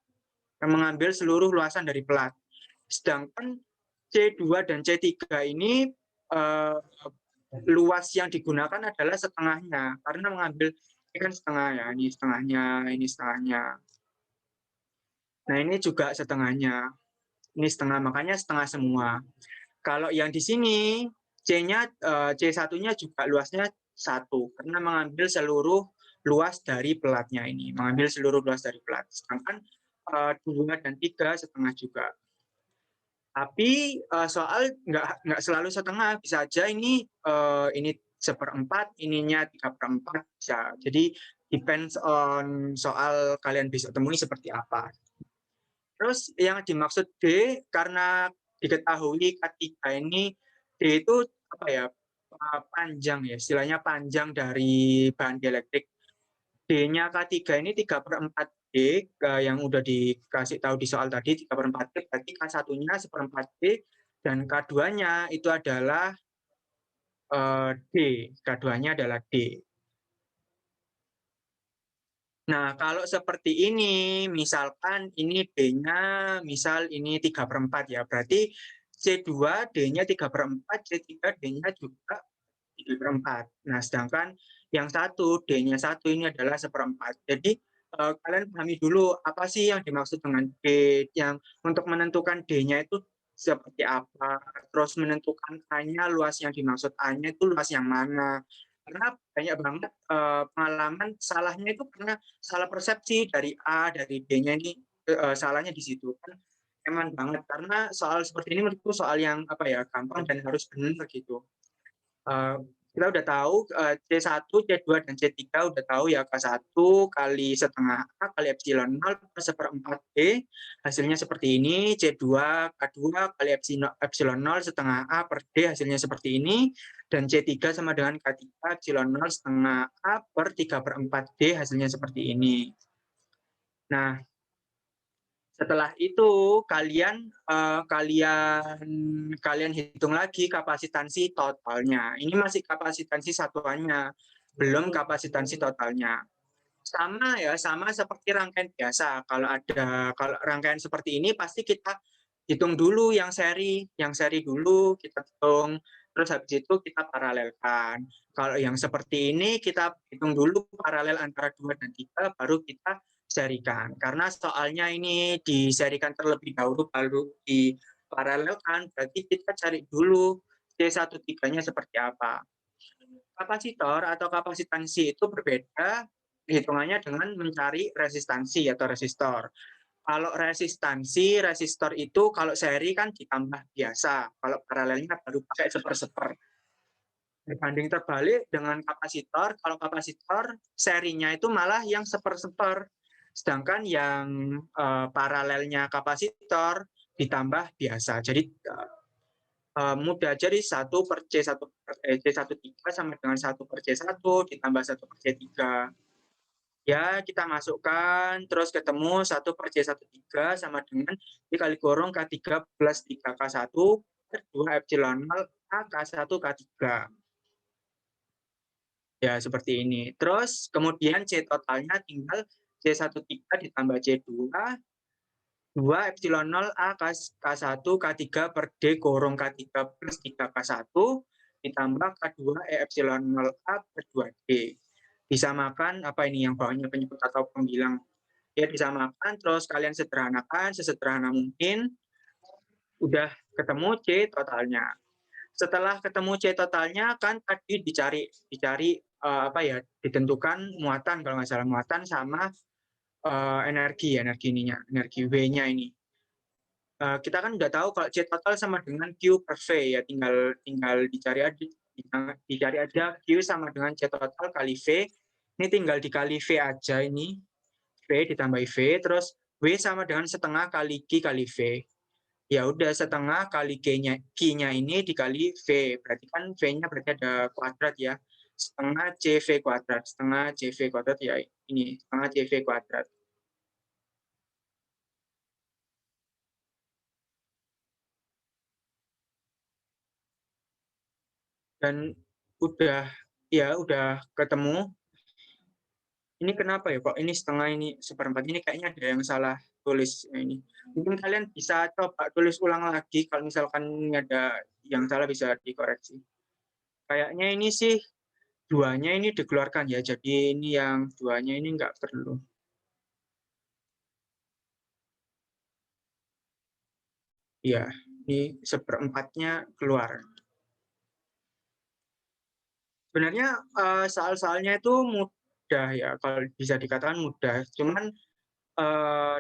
Sedangkan C2 dan C3 ini luas yang digunakan adalah setengahnya. Karena mengambil, ini kan setengah ya, ini setengahnya. Nah, ini juga setengahnya. Ini setengah, makanya setengah semua. Kalau yang di sini, C1-nya juga luasnya 1, karena mengambil seluruh luas dari pelatnya ini. Sedangkan 2 dan 3 setengah juga. Tapi soal nggak selalu setengah, bisa aja ini 1/4, ininya 3/4 bisa. Jadi depends on soal kalian besok temui seperti apa. Terus yang dimaksud D, karena diketahui K3 ini, D itu panjang ya, istilahnya panjang dari bahan dielektrik. D-nya K3 ini 3/4 D, yang udah dikasih tahu di soal tadi, 3/4 D, berarti K1-nya 1/4 D, dan K2-nya itu adalah D. K2-nya adalah D. Nah, kalau seperti ini, misalkan ini D-nya, misal ini 3/4 ya, berarti C2 D-nya 3/4, C3 D-nya juga 3/4. Nah, sedangkan yang satu D-nya 1 ini adalah 1/4. Jadi kalian pahami dulu apa sih yang dimaksud dengan D, yang untuk menentukan D-nya itu seperti apa, terus menentukan A-nya, luas yang dimaksud A-nya itu luas yang mana. Karena banyak banget pengalaman salahnya itu karena salah persepsi dari A, dari D-nya ini salahnya di situ kan. Emang banget karena soal seperti ini menurutku soal yang apa ya gampang dan harus benar gitu. Kita udah tahu C1, C2, dan C3 udah tahu ya K1 kali setengah A kali epsilon 0 per 1/4 D, hasilnya seperti ini. C2, K2 kali epsilon 0 setengah A per D, hasilnya seperti ini. Dan C3 sama dengan K3 epsilon 0 setengah A per 3/4 D, hasilnya seperti ini. Nah, setelah itu kalian hitung lagi kapasitansi totalnya. Ini masih kapasitansi satuannya, belum kapasitansi totalnya. Sama ya, sama seperti rangkaian biasa. Kalau rangkaian seperti ini pasti kita hitung dulu yang seri dulu kita hitung, terus habis itu kita paralelkan. Kalau yang seperti ini kita hitung dulu paralel antara 2 dan 3 baru kita serikan. Karena soalnya ini diserikan terlebih dahulu baru diparalelkan, berarti kita cari dulu C13-nya seperti apa. Kapasitor atau kapasitansi itu berbeda hitungannya dengan mencari resistansi atau resistor. Kalau resistor itu kalau seri kan ditambah biasa. Kalau paralelnya baru pakai seper-seper. Berbanding terbalik dengan kapasitor, kalau kapasitor serinya itu malah yang seper-seper. Sedangkan yang paralelnya kapasitor ditambah biasa. Jadi mudah, jadi 1 per C13 sama dengan 1 per C1 ditambah 1 per C3. Ya, kita masukkan, terus ketemu 1 per C13 sama dengan dikali kurung K3 plus 3K1 per 2 epsilon 0 A K1 K3. Ya, seperti ini. Terus kemudian C totalnya tinggal C13 ditambah C2, 2 epsilon 0 A K1 K3 per D kurung K3 plus 3K1 ditambah K2 E epsilon 0 A per 2D. Disamakan apa ini yang bawahnya penyebut atau pembilang. Ya, disamakan, terus kalian sederhanakan sesederhana mungkin. Udah ketemu C totalnya. Setelah ketemu C totalnya kan tadi dicari ditentukan muatan, kalau nggak salah muatan sama energi W-nya ini. Kita kan udah tahu kalau C total sama dengan Q per V ya, tinggal dicari aja Q sama dengan C total kali V. Ini tinggal dikali V aja ini. V ditambah V, terus W sama dengan setengah kali Q kali V. Ya udah, setengah kali Q-nya ini dikali V. Berarti kan V-nya berarti ada kuadrat ya. Setengah CV kuadrat. Setengah CV kuadrat ya ini. Setengah CV kuadrat. Dan udah ketemu. Ini kenapa ya kok ini setengah ini seperempat, ini kayaknya ada yang salah tulis ini. Mungkin kalian bisa coba tulis ulang lagi, kalau misalkan ada yang salah bisa dikoreksi. Kayaknya ini sih duanya ini dikeluarkan ya, jadi ini yang duanya ini nggak perlu. Ya, ini seperempatnya keluar. Sebenarnya soal-soalnya itu mudah ya, kalau bisa dikatakan mudah. Cuman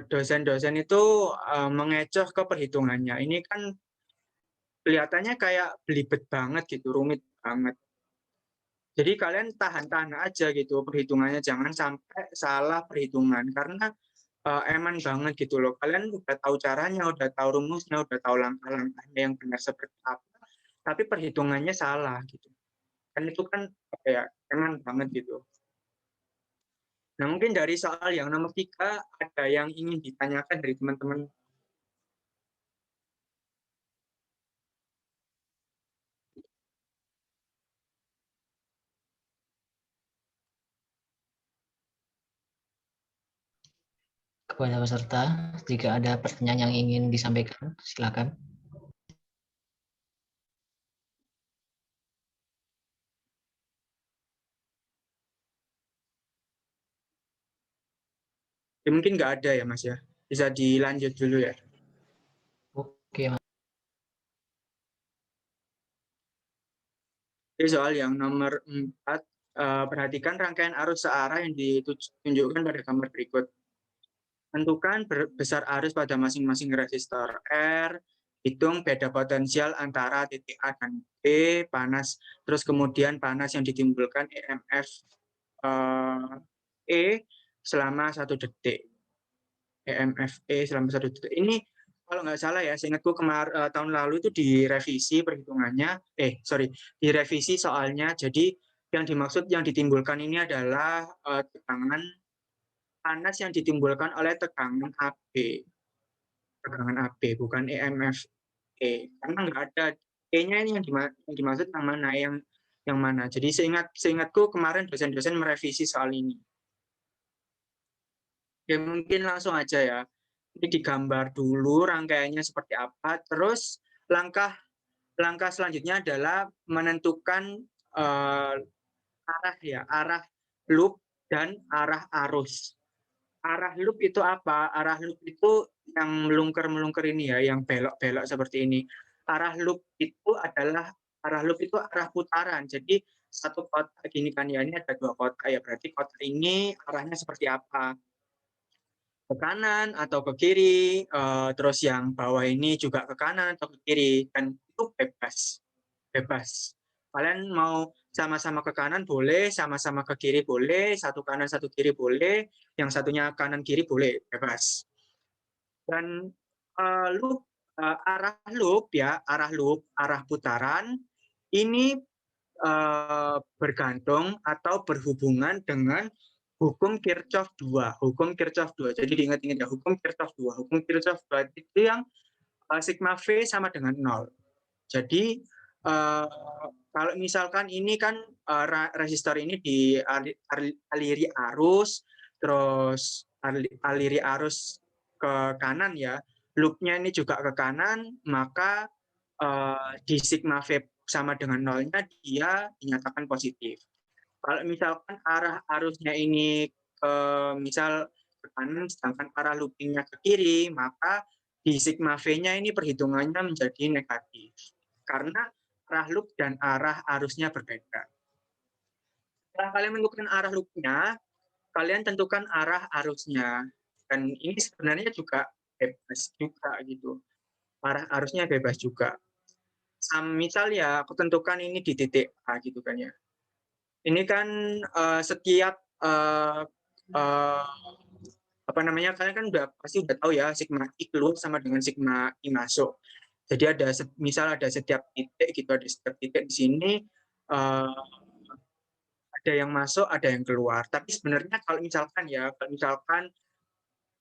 dosen-dosen itu mengecoh ke perhitungannya. Ini kan kelihatannya kayak belibet banget gitu, rumit banget. Jadi kalian tahan-tahan aja gitu perhitungannya, jangan sampai salah perhitungan karena eman banget gitu loh. Kalian udah tahu caranya, udah tahu rumusnya, udah tahu langkah-langkahnya yang benar seperti apa, tapi perhitungannya salah gitu. Kan itu kan kayak eman banget gitu. Nah, mungkin dari soal yang nomor 3 ada yang ingin ditanyakan dari teman-teman. Kepada peserta, jika ada pertanyaan yang ingin disampaikan, silakan. Ya, mungkin nggak ada ya Mas ya. Bisa dilanjut dulu ya. Oke, Mas. Jadi soal yang nomor 4, perhatikan rangkaian arus searah yang ditunjukkan pada gambar berikut. Tentukan besar arus pada masing-masing resistor R, hitung beda potensial antara titik A dan B, panas, terus kemudian panas yang ditimbulkan EMF E selama 1 detik. EMF E selama 1 detik. Ini kalau nggak salah ya, seingatku tahun lalu itu direvisi perhitungannya, direvisi soalnya. Jadi yang dimaksud yang ditimbulkan ini adalah tekanan panas yang ditimbulkan oleh tegangan AB, bukan EMF E, karena nggak ada E-nya ini yang dimaksud yang mana, yang mana. Jadi seingatku kemarin dosen-dosen merevisi soal ini. Ya mungkin langsung aja ya. Ini digambar dulu rangkaiannya seperti apa. Terus langkah selanjutnya adalah menentukan arah loop dan arah arus. Arah loop itu apa? Arah loop itu yang melungker-melungker ini ya, yang belok-belok seperti ini. Arah loop itu arah putaran. Jadi satu kotak gini kan ya, ini ada 2 kotak ya, berarti kotak ini arahnya seperti apa? Ke kanan atau ke kiri, terus yang bawah ini juga ke kanan atau ke kiri, dan itu bebas. Kalian mau sama-sama ke kanan boleh, sama-sama ke kiri boleh, satu kanan satu kiri boleh, yang satunya kanan kiri boleh, bebas. Dan arah loop, arah putaran ini bergantung atau berhubungan dengan hukum Kirchhoff 2. Jadi diingat-ingat ya, hukum Kirchhoff 2. Hukum Kirchhoff 2 itu yang sigma V sama dengan 0. Jadi kalau misalkan ini kan resistor ini dialiri arus, terus aliri arus ke kanan ya, loopnya ini juga ke kanan, maka di sigma V sama dengan nolnya dia dinyatakan positif. Kalau misalkan arah arusnya ini misal ke kanan, sedangkan arah loopingnya ke kiri, maka di sigma V-nya ini perhitungannya menjadi negatif. Karena arah loop dan arah arusnya berbeda. Setelah kalian menentukan arah loopnya, kalian tentukan arah arusnya. Dan ini sebenarnya juga bebas juga gitu. Arah arusnya bebas juga. Misal ya, aku tentukan ini di titik A gitu kan ya. Ini kan setiap kalian kan pasti udah tahu ya, sigma I keluar sama dengan sigma I masuk. Jadi misal ada setiap titik gitu, ada setiap titik di sini ada yang masuk, ada yang keluar. Tapi sebenarnya kalau misalkan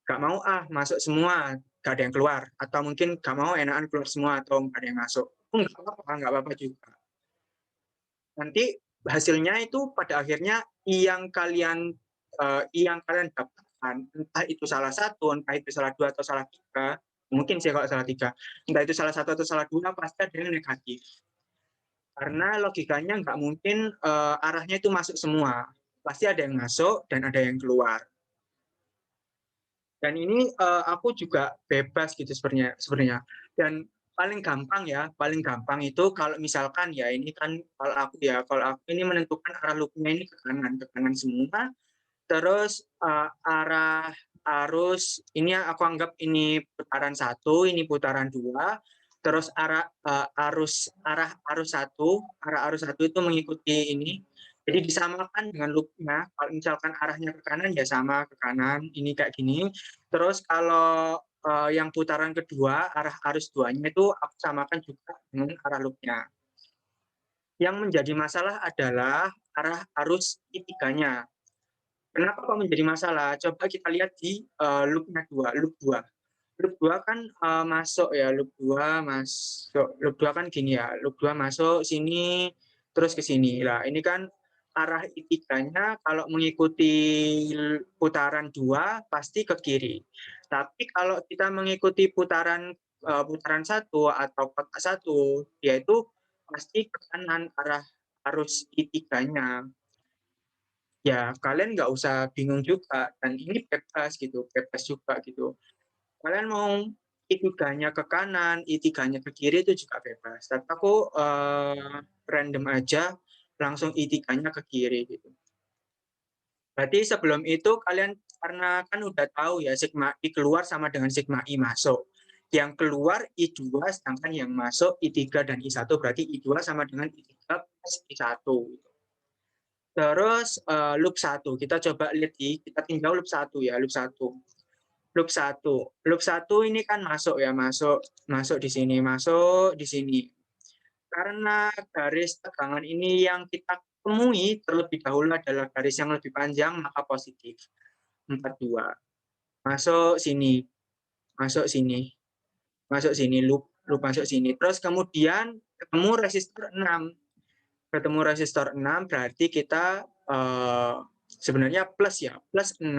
nggak mau masuk semua, nggak ada yang keluar, atau mungkin nggak mau enakan keluar semua atau nggak ada yang masuk, nggak apa-apa juga. Nanti hasilnya itu pada akhirnya yang kalian dapatkan, entah itu salah satu, entah itu salah dua atau salah tiga, mungkin sih kalau salah tiga, entah itu salah satu atau salah dua, pasti ada yang negatif. Karena logikanya nggak mungkin arahnya itu masuk semua, pasti ada yang masuk dan ada yang keluar. Dan ini aku juga bebas gitu sebenarnya. Dan paling gampang itu kalau misalkan ya ini kan kalau aku ini menentukan arah loopnya ini ke kanan semua. Terus arah arus ini aku anggap ini putaran 1, ini putaran 2. Terus arah arus 1 itu mengikuti ini. Jadi disamakan dengan loopnya. Kalau misalkan arahnya ke kanan ya sama ke kanan, ini kayak gini. Terus kalau yang putaran kedua, arah arus 2-nya itu aku samakan juga dengan arah loopnya. Yang menjadi masalah adalah arah arus I3-nya. Kenapa kok menjadi masalah? Coba kita lihat di loop-nya loop 2. Loop 2 kan masuk ya, loop 2 masuk. Loop 2 kan gini ya, loop 2 masuk sini terus ke sini. Lah, ini kan arah I3-nya kalau mengikuti putaran 2 pasti ke kiri. Tapi kalau kita mengikuti putaran 1 atau kotak 1, yaitu pasti ke kanan arah arus I3-nya. ya kalian nggak usah bingung juga, dan ini bebas gitu, bebas juga gitu. Kalian mau I3-nya ke kanan, I3-nya ke kiri itu juga bebas. Tapi aku random aja, langsung I3-nya ke kiri gitu. Berarti sebelum itu kalian karena kan udah tahu ya sigma I keluar sama dengan sigma I masuk. Yang keluar I2 sedangkan yang masuk I3 dan I1 berarti I2 sama dengan I3 plus I1. Terus loop 1 kita coba lihat kita tinggal loop 1 ya, loop 1. Loop 1. Loop 1 ini kan masuk ya, masuk di sini, masuk di sini. Karena garis tegangan ini yang kita temui terlebih dahulu adalah garis yang lebih panjang, maka positif. 42. Masuk sini, masuk sini, masuk sini, loop masuk sini. Terus kemudian ketemu resistor 6. Ketemu resistor 6 berarti kita sebenarnya plus ya, plus 6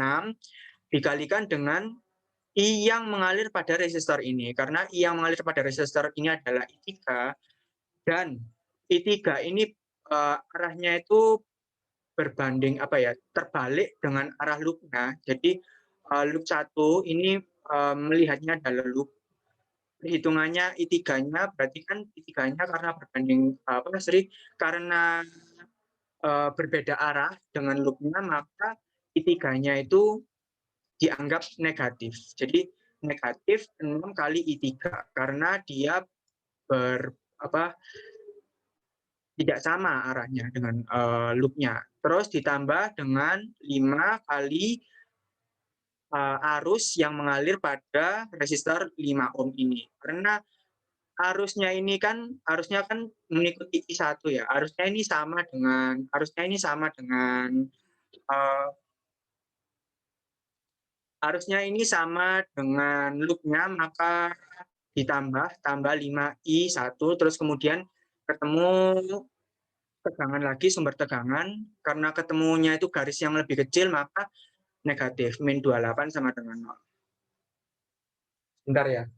dikalikan dengan I yang mengalir pada resistor ini. Karena I yang mengalir pada resistor ini adalah I3 dan I3 ini arahnya itu berbanding terbalik dengan arah loopnya. Jadi loop 1 ini melihatnya adalah loop. Hitungannya I3-nya berarti kan I3-nya karena berbanding karena berbeda arah dengan loopnya, maka I3-nya itu dianggap negatif. Jadi negatif 6 kali I3 karena dia tidak sama arahnya dengan loopnya. Terus ditambah dengan 5 kali arus yang mengalir pada resistor 5 ohm ini. Karena arusnya kan mengikuti I1 ya. Arusnya ini sama dengan loopnya, maka tambah 5I1 terus kemudian ketemu tegangan lagi, sumber tegangan. Karena ketemunya itu garis yang lebih kecil, maka negatif. Min 28 sama dengan 0. Bentar ya.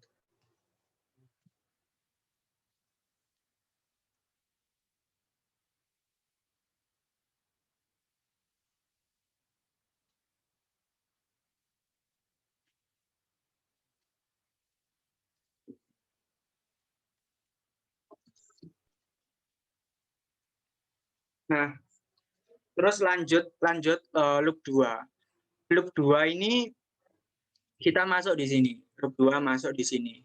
Nah, terus lanjut loop 2. Loop 2 ini kita masuk di sini. Loop 2 masuk di sini.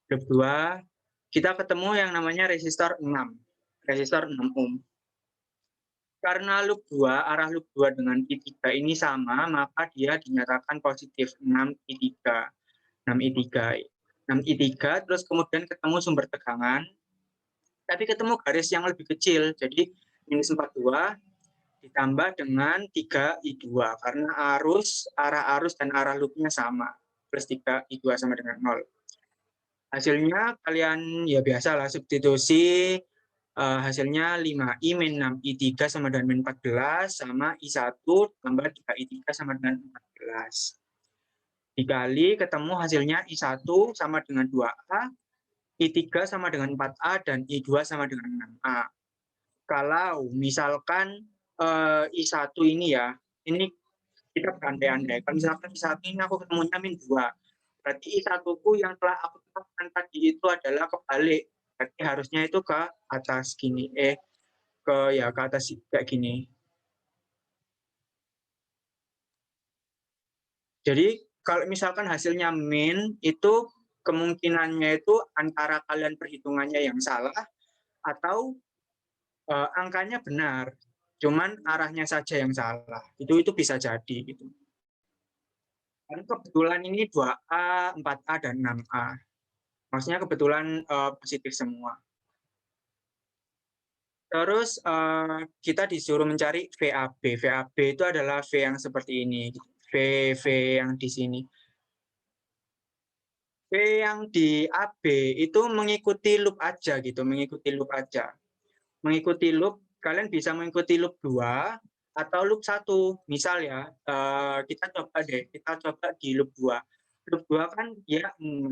Loop 2 kita ketemu yang namanya resistor 6. Resistor 6 ohm. Karena loop 2, arah loop 2 dengan I3 ini sama, maka dia dinyatakan positif 6I3. 6I3, terus kemudian ketemu sumber tegangan, tapi ketemu garis yang lebih kecil, jadi minus 42 ditambah dengan 3I2, karena arah arus dan arah loopnya sama, plus 3I2 sama dengan 0. Hasilnya kalian ya biasalah substitusi, hasilnya 5I min 6I3 sama dengan min 14, sama I1 tambah 3I3 sama dengan 14. Dikali ketemu hasilnya I1 sama dengan 2A, I3 sama dengan 4A, dan I2 sama dengan 6A. Kalau misalkan I1 ini ya, ini kita berandai-andai. Kalau misalkan I1 ini aku ketemunya min 2. Berarti I1-ku yang telah aku tetapkan tadi itu adalah kebalik. Berarti harusnya itu ke atas gini. Ke atas kayak gini. Jadi kalau misalkan hasilnya min, itu kemungkinannya itu antara kalian perhitungannya yang salah atau angkanya benar, cuman arahnya saja yang salah. Itu bisa jadi gitu. Dan kebetulan ini 2A, 4A, dan 6A. Maksudnya kebetulan positif semua. Terus kita disuruh mencari VAB. VAB itu adalah V yang seperti ini. V yang di sini. V yang di AB itu mengikuti loop aja gitu, mengikuti loop aja. Mengikuti loop, kalian bisa mengikuti loop 2 atau loop 1. Misal ya, kita coba di loop 2. Loop 2 kan ya 6.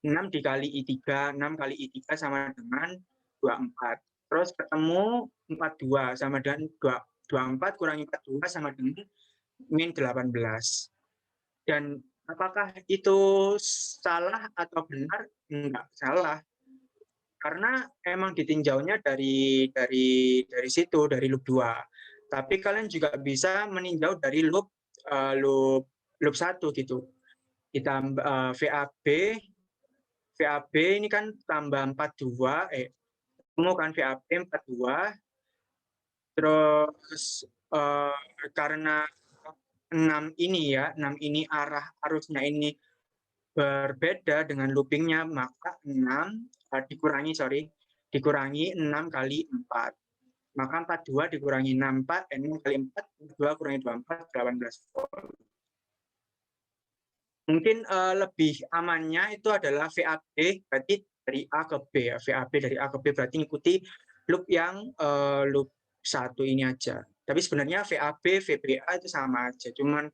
6 dikali I3, 6 kali I3 sama dengan 24. Terus ketemu 42 sama dengan 24 kurangi 42 sama dengan min 18. Dan apakah itu salah atau benar? Enggak salah. Karena emang ditinjaunya dari situ, dari loop 2. Tapi kalian juga bisa meninjau dari loop 1 gitu. Kita VAB ini kan tambah 42, ketemu kan VAB 42. Terus karena 6 ini ya, 6 ini arah arusnya ini berbeda dengan loopingnya, maka 6 dikurangi 6 kali 4. Maka 42 dikurangi 64, 6 kali 4, 2 kurangi 24, 18 volt. Mungkin lebih amannya itu adalah VAB, berarti dari A ke B ya. VAB dari A ke B berarti ikuti loop yang loop 1 ini aja. Tapi sebenarnya VAB, VBA itu sama aja, cuman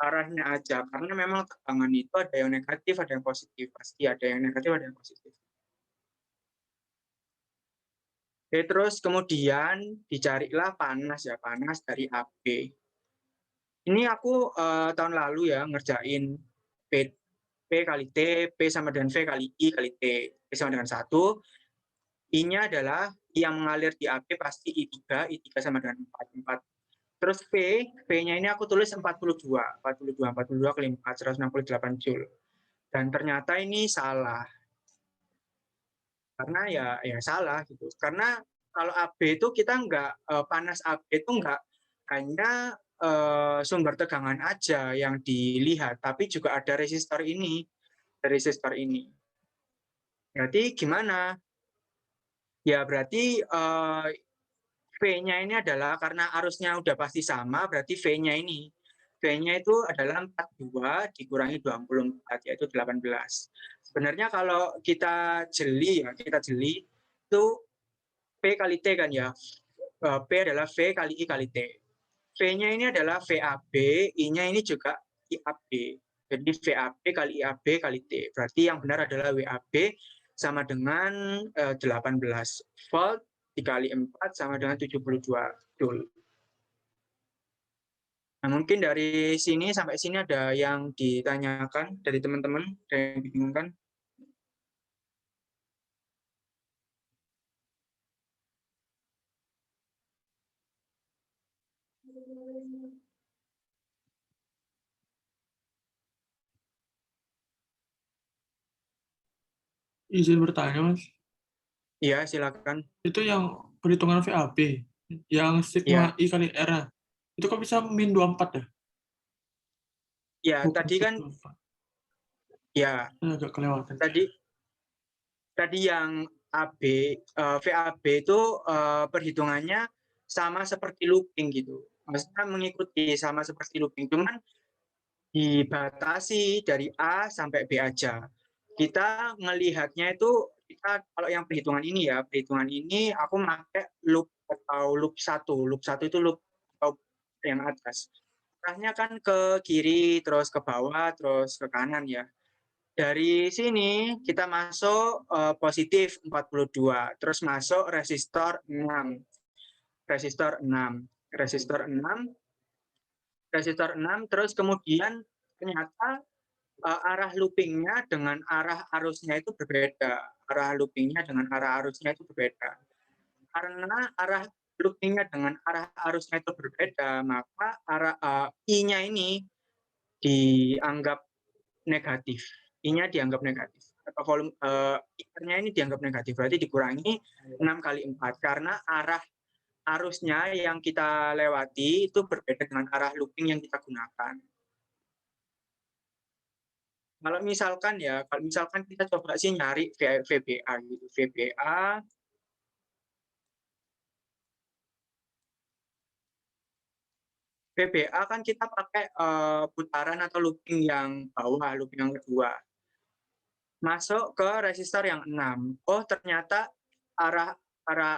arahnya aja. Karena memang tegangan itu ada yang negatif, ada yang positif. Pasti ada yang negatif, ada yang positif. Oke, terus kemudian dicarilah panas ya, panas dari AB. Ini aku tahun lalu ya ngerjain P kali T, P sama dengan V kali I kali T. P sama dengan 1. I-nya adalah yang mengalir di AB pasti I3 sama dengan 4. Terus V-nya ini aku tulis 42 kali 4, 168 Joule. Dan ternyata ini salah. Karena ya salah gitu. Karena kalau AB itu kita panas AB itu nggak hanya sumber tegangan aja yang dilihat, tapi juga ada resistor ini. Berarti gimana? Ya berarti V-nya ini adalah karena arusnya udah pasti sama, berarti V-nya itu adalah 42 dikurangi 24, yaitu 18. Sebenarnya kalau kita jeli itu P kali T kan ya. P adalah V kali I kali T. V-nya ini adalah VAB, I-nya ini juga IAB. Jadi VAB kali IAB kali T. Berarti yang benar adalah WAB sama dengan 18 volt dikali 4 sama dengan 72 Joule. Nah, mungkin dari sini sampai sini ada yang ditanyakan dari teman-teman, ada yang dibingungkan? Izin bertanya, Mas. Iya, silakan. Itu yang perhitungan VAB, yang sigma Ya. I kali R, itu kok bisa min 24 ya? Ya, Bukan tadi kan 24. ya, Agak kelewatan. tadi yang VAB itu perhitungannya sama seperti looping gitu. Maksudnya mengikuti sama seperti looping, cuman dibatasi dari A sampai B aja. Kita melihatnya itu, kalau yang perhitungan ini aku pakai loop atau loop 1. Loop 1 itu loop yang atas. Arahnya kan ke kiri, terus ke bawah, terus ke kanan ya. Dari sini kita masuk positif 42, terus masuk resistor 6. Resistor 6, terus kemudian ternyata arah loopingnya dengan arah arusnya itu berbeda. Karena arah loopingnya dengan arah arusnya itu berbeda, maka arah I-nya ini dianggap negatif. I-nya dianggap negatif. Atau volume I-nya ini dianggap negatif. Berarti dikurangi 6 kali 4. Karena arah arusnya yang kita lewati itu berbeda dengan arah looping yang kita gunakan. Kalau misalkan kita coba sih nyari VBA gitu. VBA kan kita pakai putaran atau looping yang bawah, looping yang kedua. Masuk ke resistor yang 6. Oh, ternyata arah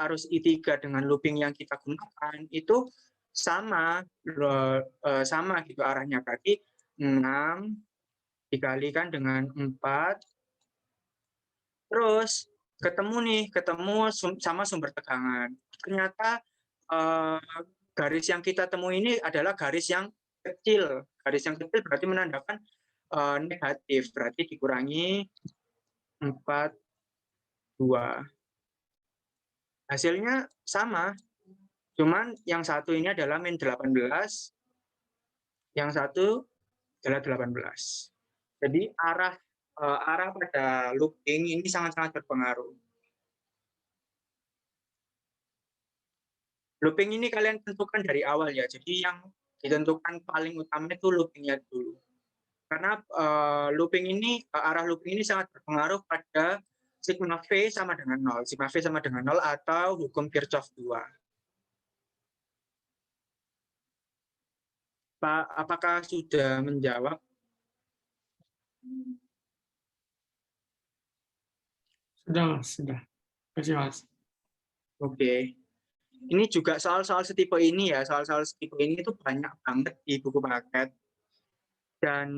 arus I3 dengan looping yang kita gunakan itu sama gitu arahnya. Berarti 6 dikalikan dengan 4. Terus ketemu sama sumber tegangan. Ternyata garis yang kita temui ini adalah garis yang kecil. Garis yang kecil berarti menandakan negatif, berarti dikurangi 4, 2. Hasilnya sama, cuman yang satu ini adalah min 18, yang satu adalah 18. Jadi arah pada looping ini sangat-sangat berpengaruh. Looping ini kalian tentukan dari awal ya, jadi yang ditentukan paling utama itu loopingnya dulu. Karena arah looping ini sangat berpengaruh pada sigma V sama dengan 0. Sigma V sama dengan 0 atau hukum Kirchhoff 2. Pak, apakah sudah menjawab? Sudah, Mas. Sudah. Terima kasih, Mas. Oke. Ini juga soal-soal setipe ini ya, soal-soal setipe ini itu banyak banget di buku paket. Dan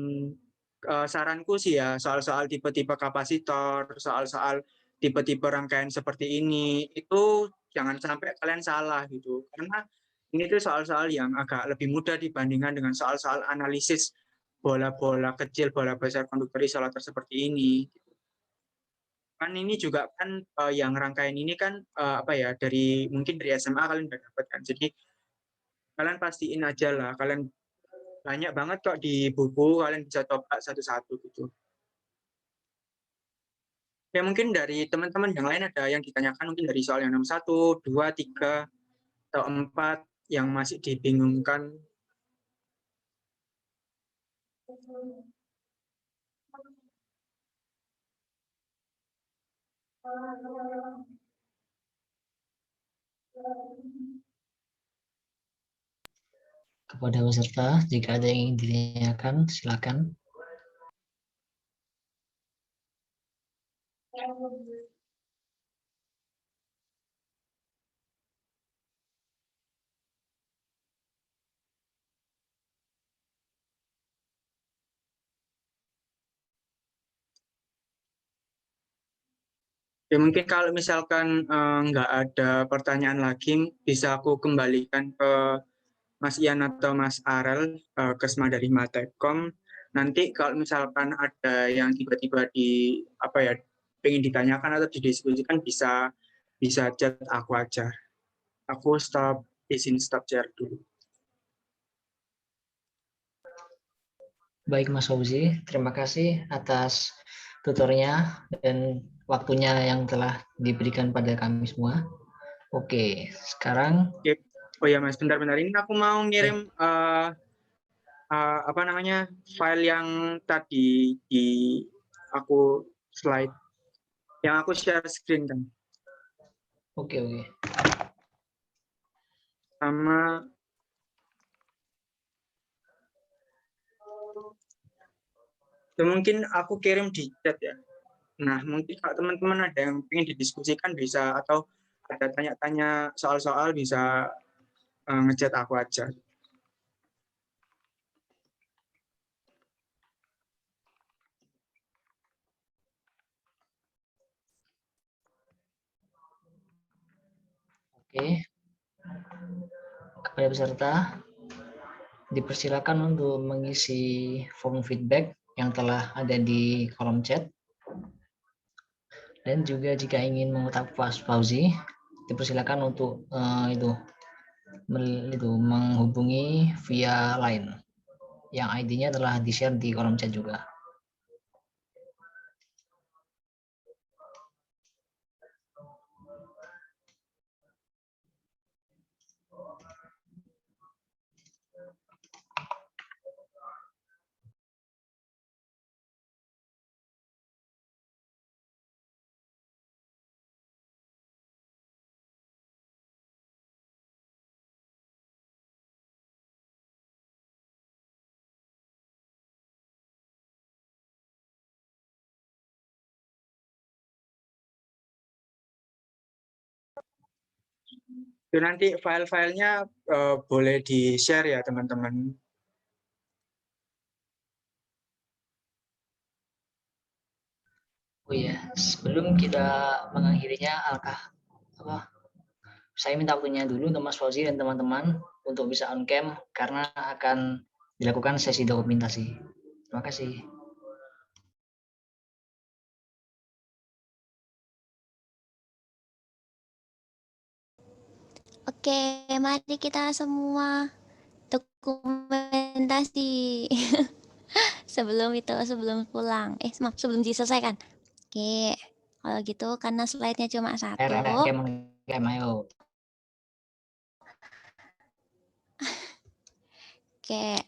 saranku sih ya, soal-soal tipe-tipe kapasitor, soal-soal tipe-tipe rangkaian seperti ini, itu jangan sampai kalian salah gitu. Karena ini tuh soal-soal yang agak lebih mudah dibandingkan dengan soal-soal analisis bola-bola kecil, bola besar konduktor isolator seperti ini. Kan ini juga kan yang rangkaian ini kan mungkin dari SMA kalian udah dapat kan. Jadi kalian pastiin aja lah, kalian banyak banget kok di buku, kalian bisa coba satu-satu gitu. Ya mungkin dari teman-teman yang lain ada yang ditanyakan mungkin dari soal yang 61, 2, 3, atau 4 yang masih dibingungkan. Kepada peserta, jika ada yang ingin ditanyakan, silakan. Ya mungkin kalau misalkan nggak ada pertanyaan lagi, bisa aku kembalikan ke Mas Ian atau Mas Arel, Kesma dari Matekom. Nanti kalau misalkan ada yang tiba-tiba pengen ditanyakan atau didiskusikan, bisa chat aku aja. Aku izin stop share dulu. Baik Mas Fauzi, terima kasih atas tutornya dan waktunya yang telah diberikan pada kami semua. Oke, sekarang. Oke. Oh ya Mas, bentar-bentar ini aku mau ngirim file yang tadi di aku slide, yang aku share screen kan. Oke. Sama mungkin aku kirim di chat ya. Nah, mungkin kalau teman-teman ada yang ingin didiskusikan bisa, atau ada tanya-tanya soal-soal bisa ngechat aku aja. Oke. Kepada peserta, dipersilakan untuk mengisi form feedback yang telah ada di kolom chat. Dan juga jika ingin mengutak Mas Fauzi, dipersilakan untuk menghubungi via line yang ID-nya telah di-share di kolom chat juga. Itu nanti file-filenya boleh di-share ya teman-teman. Oh iya, sebelum kita mengakhirinya, saya minta waktunya dulu untuk Mas Fauzi dan teman-teman untuk bisa on cam karena akan dilakukan sesi dokumentasi. Terima kasih. Oke, mari kita semua dokumentasi. sebelum pulang. Maaf, sebelum diselesaikan. Oke, kalau gitu karena slide-nya cuma satu. Cam, ayo. Oke.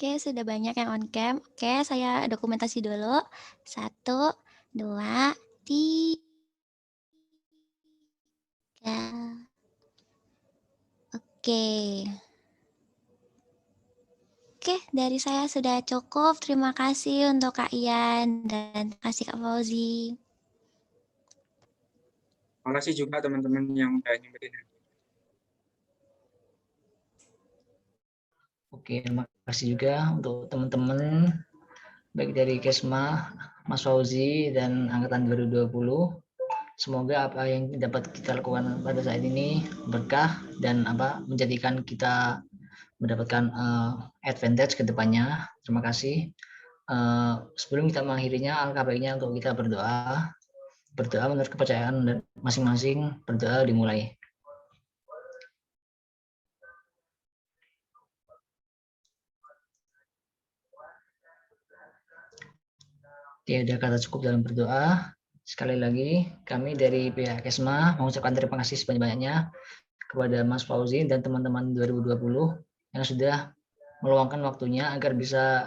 Oke, sudah banyak yang on cam. Oke, saya dokumentasi dulu. 1, 2, 3. Oke. Oke, dari saya sudah cukup. Terima kasih untuk Kak Ian dan terima kasih Kak Fauzi. Terima kasih juga teman-teman yang udah nyempetin. Oke, terima kasih juga untuk teman-teman baik dari Kesma, Mas Fauzi dan angkatan 2020. Semoga apa yang dapat kita lakukan pada saat ini berkah dan menjadikan kita mendapatkan advantage ke depannya. Terima kasih. Sebelum kita mengakhirinya, alangkah baiknya untuk kita berdoa. Berdoa menurut kepercayaan masing-masing. Berdoa dimulai. Tiada kata cukup dalam berdoa. Sekali lagi, kami dari pihak Kesma mengucapkan terima kasih sebanyak-banyaknya kepada Mas Fauzi dan teman-teman 2020 yang sudah meluangkan waktunya agar bisa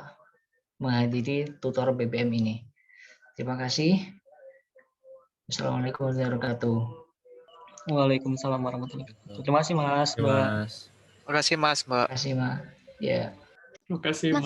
menghadiri tutor BBM ini. Terima kasih. Assalamualaikum warahmatullahi wabarakatuh. Waalaikumsalam warahmatullahi wabarakatuh. Terima kasih Mas, Mbak. Terima kasih Mas, Mbak. Terima kasih, Mbak. Ya. Terima kasih, Mas.